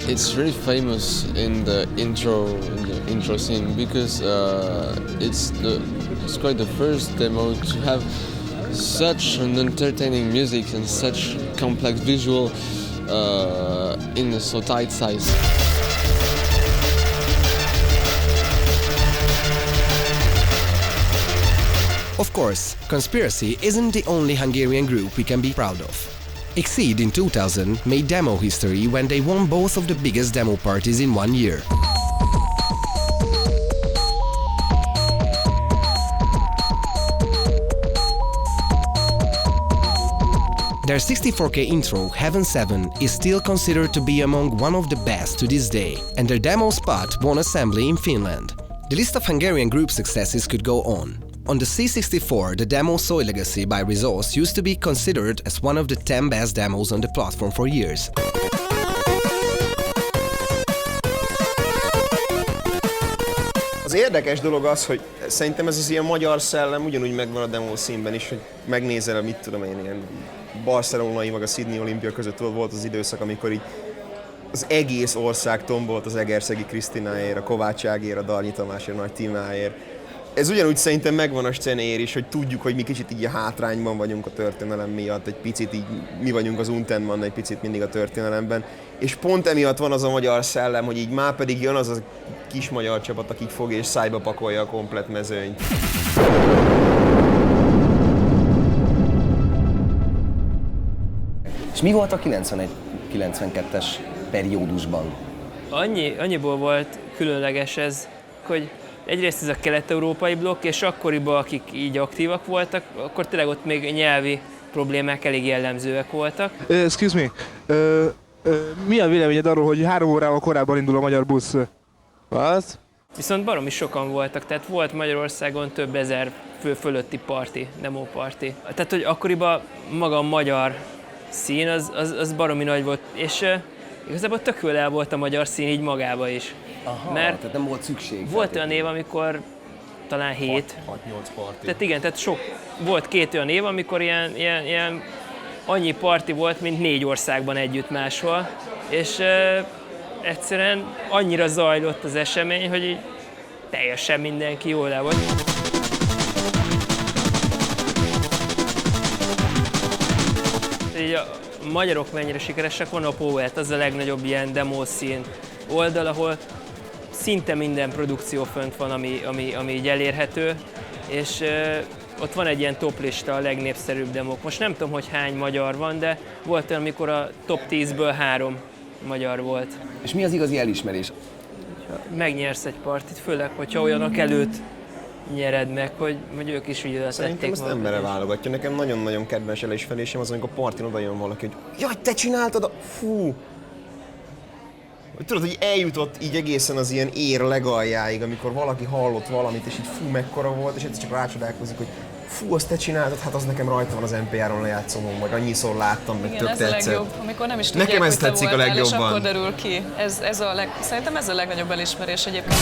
It's really famous in the intro scene because it's quite the first demo to have such an entertaining music and such complex visual in a so tight size. Of course, Conspiracy isn't the only Hungarian group we can be proud of. Exceed in 2000 made demo history when they won both of the biggest demo parties in 1 year. Their 64K intro, Heaven 7, is still considered to be among one of the best to this day, and their demo spot won assembly in Finland. The list of Hungarian group successes could go on. On the C64, the demo Soy Legacy by Resource used to be considered as one of the 10 best demos on the platform for years. Az érdekes dolog az, hogy szerintem ez az ilyen magyar szellem ugyanúgy megvan a demo színben is, hogy megnézel, mit tudom én, ilyen barcelonai meg a Sydney olimpia között volt az időszak, amikor így az egész ország tombolt az Egerszegi Krisztináért, a Kovács Ágér, a Darnyi Tamásért, Nagy Timáért. Ez ugyanúgy szerintem megvan a scenéért is, hogy tudjuk, hogy mi kicsit így a hátrányban vagyunk a történelem miatt, egy picit így mi vagyunk az Untenman egy picit mindig a történelemben, és pont emiatt van az a magyar szellem, hogy így már pedig jön az a kis magyar csapat, aki fog és szájba pakolja a komplett mezőnyt. És mi volt a 91-92-es periódusban? Annyiból volt különleges ez, hogy egyrészt ez a kelet-európai blokk, és akkoriban, akik így aktívak voltak, akkor tényleg ott még nyelvi problémák elég jellemzőek voltak. Excuse me, mi a véleményed arról, hogy 3 órával korábban indul a magyar busz? Az? Viszont baromi sokan voltak, tehát volt Magyarországon több ezer fő fölötti parti, demo parti. Tehát, hogy akkoriban maga a magyar szín, az baromi nagy volt, és igazából tökül el volt a magyar szín így magába is. Aha, mert tehát nem volt szükség. Volt olyan év, amikor talán 7. 6-8 parti. Tehát igen, tehát volt 2 olyan év, amikor ilyen annyi parti volt, mint 4 országban együtt máshol, és egyszerűen annyira zajlott az esemény, hogy így teljesen mindenki jól el volt. Így a magyarok mennyire sikeresek, van a Poet, az a legnagyobb ilyen demo szín oldal, ahol szinte minden produkció fönt van, ami így elérhető, és ott van egy ilyen toplista a legnépszerűbb demók. Most nem tudom, hogy hány magyar van, de volt olyan, amikor a top 10-ből 3 magyar volt. És mi az igazi elismerés? Megnyersz egy partit, főleg, hogyha olyanok előtt nyered meg, hogy ők is úgy tették. Szerintem ezt emberre válogatja. Nekem nagyon-nagyon kedves elismerésem az, amikor partin oda jön valaki, hogy jaj, te csináltad a... Fú! Tudod, hogy eljutott így egészen az ilyen ér legaljáig, amikor valaki hallott valamit, és így fú, mekkora volt, és egyszer csak rácsodálkozik, hogy fú, azt te csináltad, hát az nekem rajta van az NPR-on lejátszomon, vagy annyiszor láttam, meg tök tetszett. Ez a legjobb, amikor nem is tudják, nekem ez hogy te tetszik voltál, a legjobban. és akkor derül ki. Szerintem ez a legnagyobb elismerés egyébként.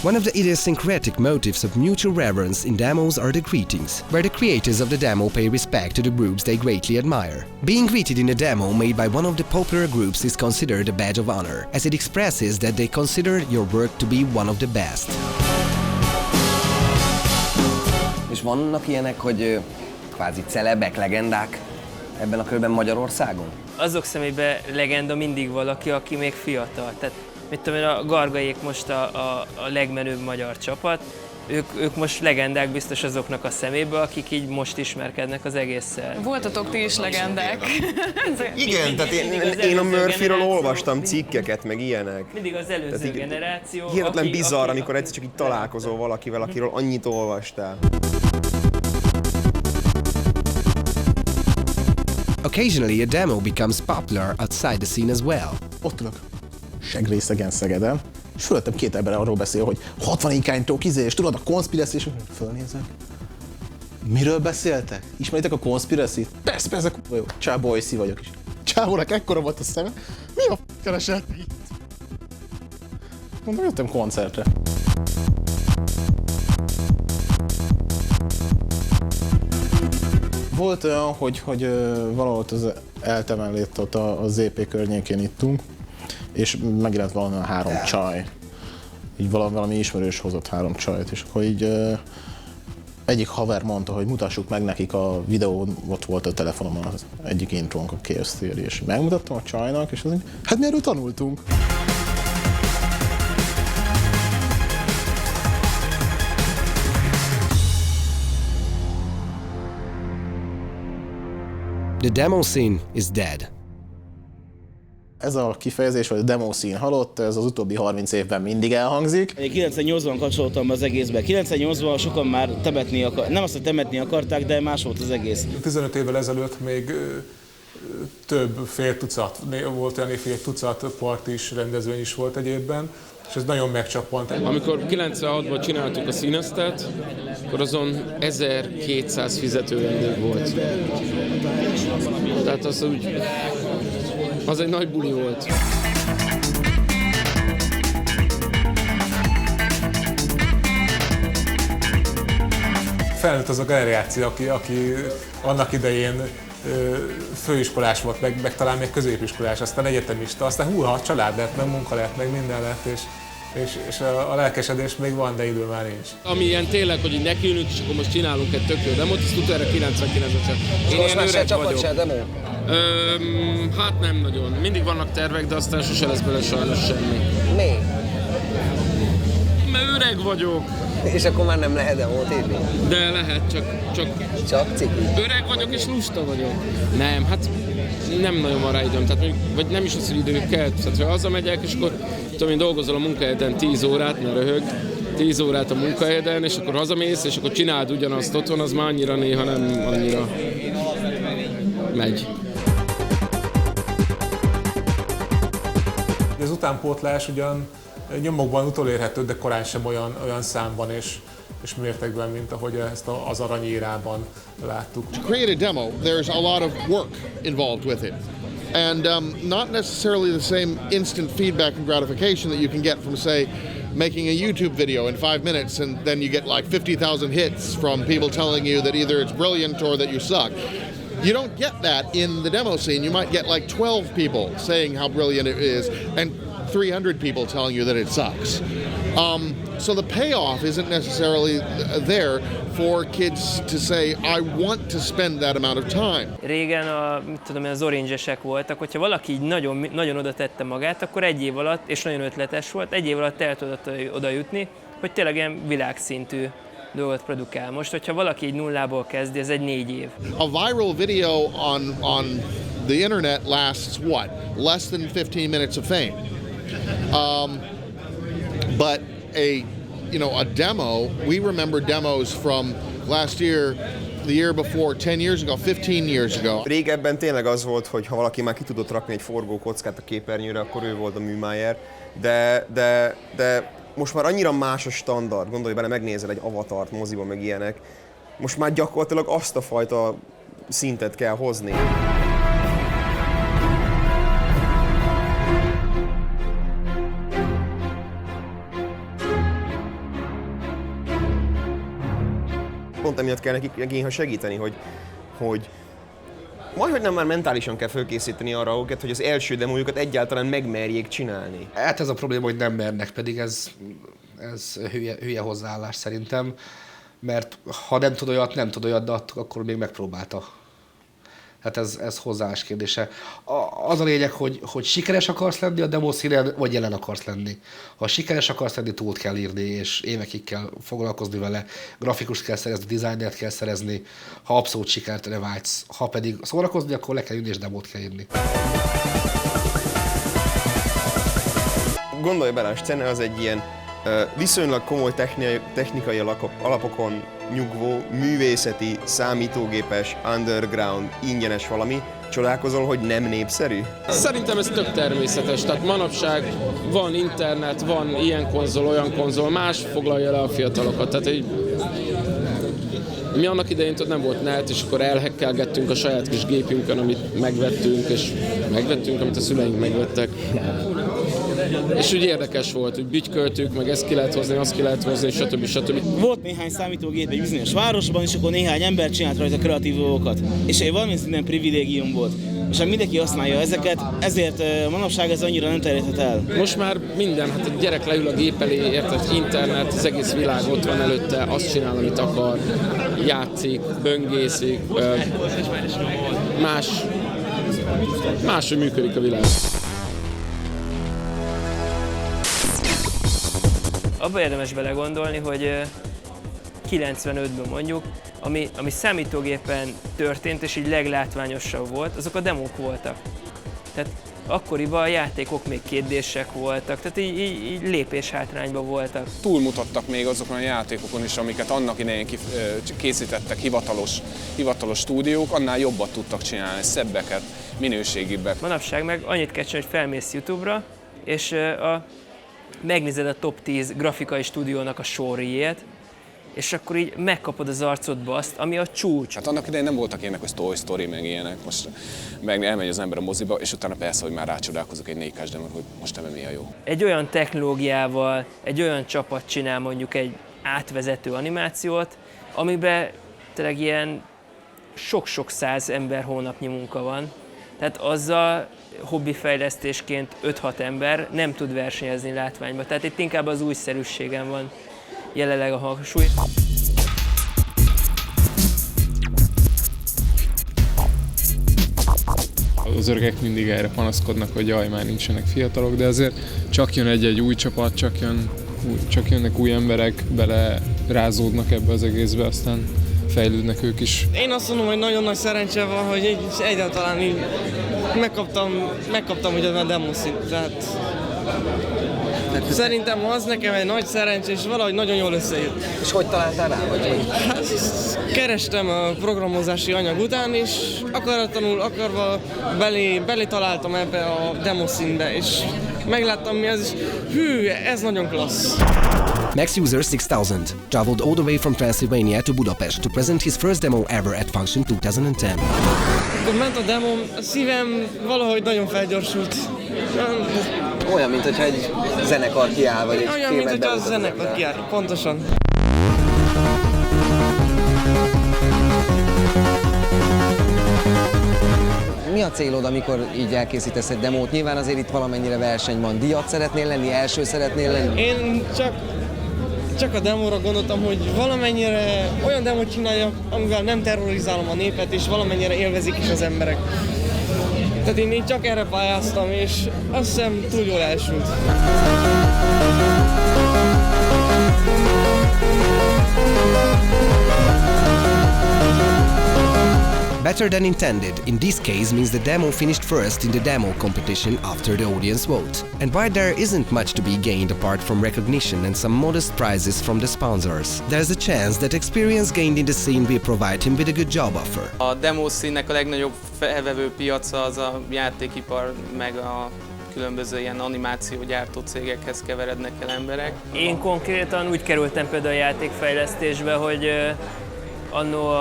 One of the idiosyncratic motives of mutual reverence in demos are the greetings, where the creators of the demo pay respect to the groups they greatly admire. Being greeted in a demo made by one of the popular groups is considered a badge of honor, as it expresses that they consider your work to be one of the best. És vannak ilyenek, hogy kvázi celebek, legendák ebben a körben Magyarországon? Azok szemében legenda mindig valaki, aki még fiatal. Tehát mit tudom én, a Gargaiék most a legmenőbb magyar csapat, ők most legendák biztos azoknak a szeméből, akik így most ismerkednek az egésszel. Voltatok ti is legendák. Igen, tehát én a Murphyről olvastam cikkeket, meg ilyenek. Mindig az előző generáció. Hihetetlen bizarr, amikor egyszer csak így találkozol valakivel, akiről annyit olvastál. Occasionally, a demo becomes popular outside the scene as well. Ott ülök segrészegen Szegeden, és fölöttem két ember arról beszél, hogy 60 ikánytól és tudod, a Conspiracy, és fölnézek. Miről beszéltek? Ismeritek a Conspiracy-t? Persze, jó. Csá, Boyce vagyok is. Csávónak ekkora volt a szeme. Mi a keresett itt? Mondom, jöttem koncertre. Volt olyan, hogy valahol az ELTE mellett ott a ZP környékén ittunk, és megjelent valami 3 csaj. Így valami ismerős hozott 3 csajt, és akkor így egyik haver mondta, hogy mutassuk meg nekik a videón, ott volt a telefonomon az egyik intrónk, a Chaos Theory, és megmutattam a csajnak, és az így, hát mi erről tanultunk. The demo scene is dead. Ez a kifejezés, hogy a demo scene halott, ez az utóbbi 30 évben mindig elhangzik. Én 98-ban kapcsoltam az egészbe. 98-ban sokan már nem azt, hogy temetni akarták, de más volt az egész. 15 évvel ezelőtt még több fél tucat, volt olyan fél tucat partis rendezvény is volt egyébben, és ez nagyon megcsappant. Amikor 96-ban csináltuk a Színesztet, akkor azon 1200 fizetővendég volt. Tehát az egy nagy buli volt. Felnőtt az a generáció, aki annak idején főiskolás volt, meg talán még középiskolás, aztán egyetemista, aztán húha, család lett, meg munka lett, meg minden lett, és a lelkesedés még van, de idő már nincs. Ami ilyen tényleg, hogy nekiülünk, és akkor most csinálunk egy tök jó demót, azt utána 99-et. Én most már se csapat, se demo? Hát nem nagyon. Mindig vannak tervek, de aztán sose lesz bele sajnos semmi. Mi? Mert öreg vagyok. És akkor már nem lehet demót írni? De lehet, csak ciki. Öreg vagyok és lusta vagyok. Nem, hát nem nagyon van rá időm, tehát vagy nem is az, hogy időm kell. Tehát ha hazamegyek, és akkor tudom, én dolgozol a munkahelyeden 10 órát, ne röhög, 10 órát a munkahelyeden, és akkor hazamész, és akkor csináld ugyanazt otthon, az már annyira néha nem annyira megy. Az utánpótlás ugyan nyomokban utolérhető, de korán sem olyan számban és mértékben, mint ahogy ezt az aranyérában láttuk. To create a demo, there's a lot of work involved with it. And not necessarily the same instant feedback and gratification that you can get from, say, making a YouTube video in 5 minutes and then you get like 50,000 hits from people telling you that either it's brilliant or that you suck. You don't get that in the demo scene. You might get like 12 people saying how brilliant it is and 300 people telling you that it sucks. So the payoff isn't necessarily there for kids to say, I want to spend that amount of time. Régen az orange-esek voltak, hogyha valaki így nagyon, nagyon oda tette magát, akkor egy év alatt, és nagyon ötletes volt, egy év alatt el tudott oda jutni, hogy tényleg ilyen világszintű dolgot produkál. Most, hogyha valaki így nullából kezdi, ez egy 4 év. A viral video on the internet lasts what? Less than 15 minutes of fame. But a demo, we remember demos from last year, the year before, 10 years ago, 15 years ago. Régebben tényleg az volt, hogy ha valaki már ki tudott rakni egy forgókockát a képernyőre, akkor ő volt a Műmájer, de most már annyira más a standard, gondolj bele, megnézel egy Avatart moziban, meg ilyenek, most már gyakorlatilag azt a fajta szintet kell hozni. Pont emiatt kell nekik néha segíteni, hogy majdhogy nem már mentálisan kell fölkészíteni arra őket, hogy az első demójukat egyáltalán megmerjék csinálni. Hát ez a probléma, hogy nem mernek, pedig ez hülye hozzáállás szerintem, mert ha nem tud olyat, de akkor még megpróbálta. Hát ez hozzáállás kérdése. Az a lényeg, hogy sikeres akarsz lenni a demoszínen, vagy jelen akarsz lenni. Ha sikeres akarsz lenni, túl kell írni, és évekig kell foglalkozni vele, grafikust kell szerezni, designert kell szerezni, ha abszolút sikertre vágysz. Ha pedig szórakozni, akkor le kell írni, és demót kell írni. Gondolj bele, a scene az egy ilyen viszonylag komoly technikai alapokon nyugvó, művészeti, számítógépes, underground, ingyenes valami. Csodálkozol, hogy nem népszerű? Szerintem ez tök természetes, tehát manapság van internet, van ilyen konzol, olyan konzol, más foglalja le a fiatalokat. Tehát mi annak idején nem volt net, és akkor elhekkelgettünk a saját kis gépünkön, amit megvettünk, amit a szüleink megvettek. És úgy érdekes volt, hogy bütyköltük, meg ezt ki lehet hozni, azt ki lehet hozni, stb. Volt néhány számítógép egy bizonyos városban, és akkor néhány ember csinált rajta kreatív dolgokat. És valamilyen szinten privilégium volt. És mindenki használja ezeket, ezért manapság ez annyira nem terjedhet el. Most már minden, hát a gyerek leül a gép elé, érted, internet, az egész világ ott van előtte, azt csinál, amit akar, játszik, böngészik, máshogy működik a világ. Abba érdemes belegondolni, hogy 95-ben mondjuk, ami számítógépen történt, és így leglátványosabb volt, azok a demók voltak. Tehát akkoriban a játékok még kérdések voltak, tehát így lépéshátrányban voltak. Túlmutattak még azokon a játékokon is, amiket annak idején készítettek hivatalos stúdiók, annál jobbat tudtak csinálni, szebbeket, minőségibbek. Manapság meg annyit kell csinálni, hogy felmész YouTube-ra, és megnézed a top 10 grafikai stúdiónak a sorjét, és akkor így megkapod az arcodba azt, ami a csúcs. Hát annak idején nem voltak ilyenek, hogy Toy Story, meg ilyenek. Most meg elmegy az ember a moziba, és utána persze, hogy már rácsodálkozok egy 4K-s demóra, hogy most ebben mi a jó. Egy olyan technológiával, egy olyan csapat csinál mondjuk egy átvezető animációt, amiben tényleg ilyen sok-sok száz ember hónapnyi munka van. Tehát azzal hobbifejlesztésként 5-6 ember nem tud versenyezni látványba. Tehát itt inkább az újszerűségen van jelenleg a hangsúly. Az öregek mindig erre panaszkodnak, hogy jaj, már nincsenek fiatalok, de azért csak jön egy új csapat, csak jönnek új emberek, bele rázódnak ebbe az egészbe, aztán fejlődnek ők is. Én azt mondom, hogy nagyon nagy szerencse van, hogy egyáltalán így megkaptam ugye a demoszint, tehát szerintem az nekem egy nagy szerencse, és valahogy nagyon jól összejött. És hogy találtál rá, vagy hogy? Hát, kerestem a programozási anyag után, és akarva belé találtam ebbe a demoszintbe, és megláttam mi az, és hű, ez nagyon klassz. Max User 6000 traveled all the way from Transylvania to Budapest to present his first demo ever at Function 2010. Akkor ment a demo, a szívem valahogy nagyon felgyorsult. Olyan, mintha egy zenekar kiáll, vagy egy olyan, filmet mintha a zenekar kiáll, pontosan. Mi a célod, amikor így elkészítesz egy demót? Nyilván azért itt valamennyire verseny van. Díjat szeretnél lenni, első szeretnél lenni? Én csak a demóra gondoltam, hogy valamennyire olyan demót csináljak, amivel nem terrorizálom a népet, és valamennyire élvezik is az emberek. Tehát én csak erre pályáztam, és azt hiszem túl jól elsült. Better than intended in this case means the demo finished first in the demo competition after the audience vote. And while there isn't much to be gained apart from recognition and some modest prizes from the sponsors, there's a chance that experience gained in the scene will provide him with a good job offer. A demo színnek a legnagyobb felvevő piaca az a játékipar, meg a különböző ilyen animációgyártó cégekhez keverednek el emberek. Én konkrétan úgy kerültem például a játékfejlesztésbe, hogy anno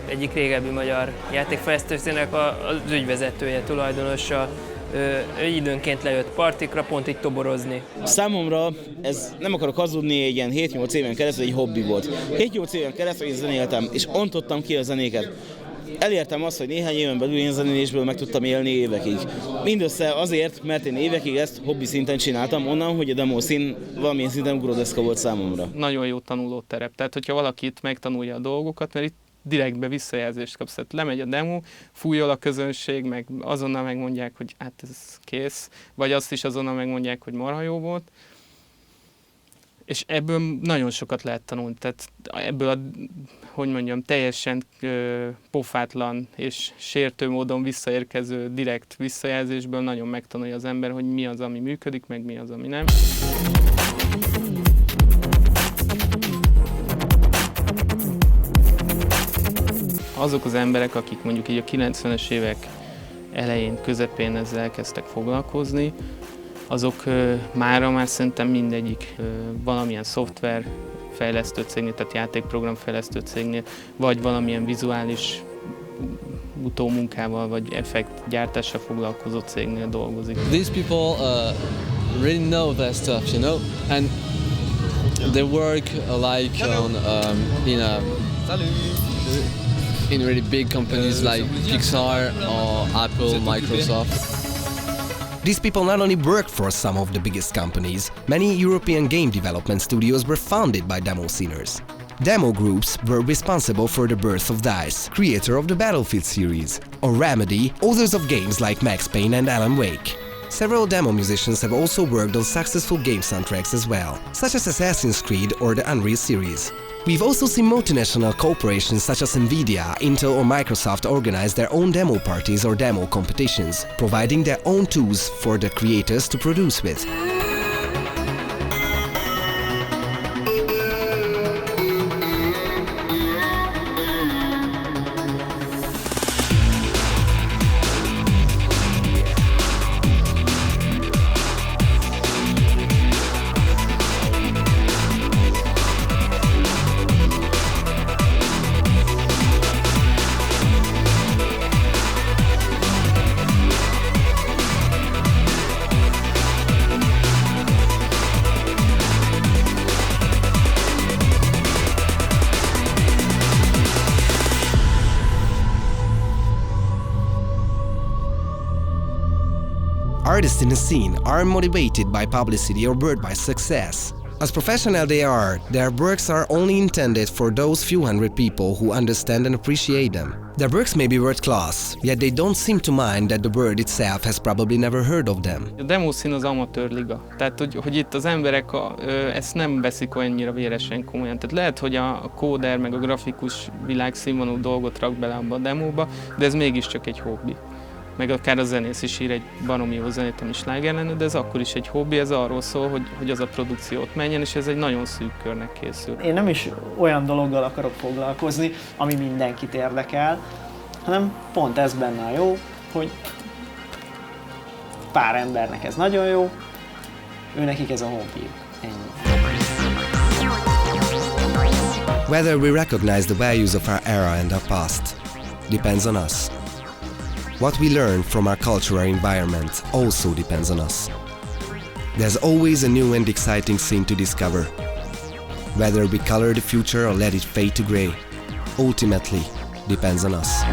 egyik régebbi magyar játékfejlesztőnek az ügyvezetője, tulajdonosa, ő időnként lejött partikra, pont így toborozni. Számomra ez, nem akarok hazudni, egy ilyen 7-8 éven keresztül egy hobbi volt. 7-8 éven keresztül én zenéltem, és ontottam ki a zenéket. Elértem azt, hogy néhány éven belül én zenélésből meg tudtam élni évekig. Mindössze azért, mert én évekig ezt hobbi szinten csináltam, onnan, hogy a demo szín valamilyen szinten ugródeszka volt számomra. Nagyon jó tanulóterep, tehát hogyha valaki itt megtanulja a dolgokat, mert itt direktbe visszajelzést kapsz. Tehát lemegy a demo, fújol a közönség, meg azonnal megmondják, hogy hát ez kész, vagy azt is azonnal megmondják, hogy marha jó volt. És ebből nagyon sokat lehet tanulni, tehát ebből a, hogy mondjam, teljesen pofátlan és sértő módon visszaérkező direkt visszajelzésből nagyon megtanulja az ember, hogy mi az, ami működik, meg mi az, ami nem. Azok az emberek, akik mondjuk így a 90-es évek elején, közepén ezzel elkezdtek foglalkozni, azok mára már szerintem mindegyik valamilyen szoftverfejlesztő cégnél, tehát játékprogramfejlesztő cégnél, vagy valamilyen vizuális utómunkával, vagy effektgyártással foglalkozó cégnél dolgozik. These people really know their stuff, you know, and they work like on in really big companies like Pixar or Apple, Microsoft. These people not only work for some of the biggest companies, many European game development studios were founded by demo sceners. Demo groups were responsible for the birth of DICE, creator of the Battlefield series, or Remedy, authors of games like Max Payne and Alan Wake. Several demo musicians have also worked on successful game soundtracks as well, such as Assassin's Creed or the Unreal series. We've also seen multinational corporations such as Nvidia, Intel or Microsoft organize their own demo parties or demo competitions, providing their own tools for the creators to produce with. Artists in the scene are motivated by publicity or word by success. As professional they are, their works are only intended for those few hundred people who understand and appreciate them. Their works may be world class, yet they don't seem to mind that the world itself has probably never heard of them. A demószín az amatőr liga, tehát hogy itt az emberek ezt nem veszik olyannyira véresen komolyan. Tehát lehet, hogy a kóder meg a grafikus világszínvonalú dolgot rak bele abba a demóba, de ez mégiscsak egy hobbi. Meg akár a zenész is ír egy baromi jó zenét, ami sláger lenne, de ez akkor is egy hobbi, ez arról szól, hogy az a produkció ott menjen, és ez egy nagyon szűk körnek készül. Én nem is olyan dologgal akarok foglalkozni, ami mindenkit érdekel, hanem pont ez benne a jó, hogy pár embernek ez nagyon jó, őnekik ez a hobbi. Ennyi. Whether we recognize the values of our era and our past depends on us. What we learn from our cultural environment also depends on us. There's always a new and exciting scene to discover. Whether we color the future or let it fade to grey, ultimately depends on us.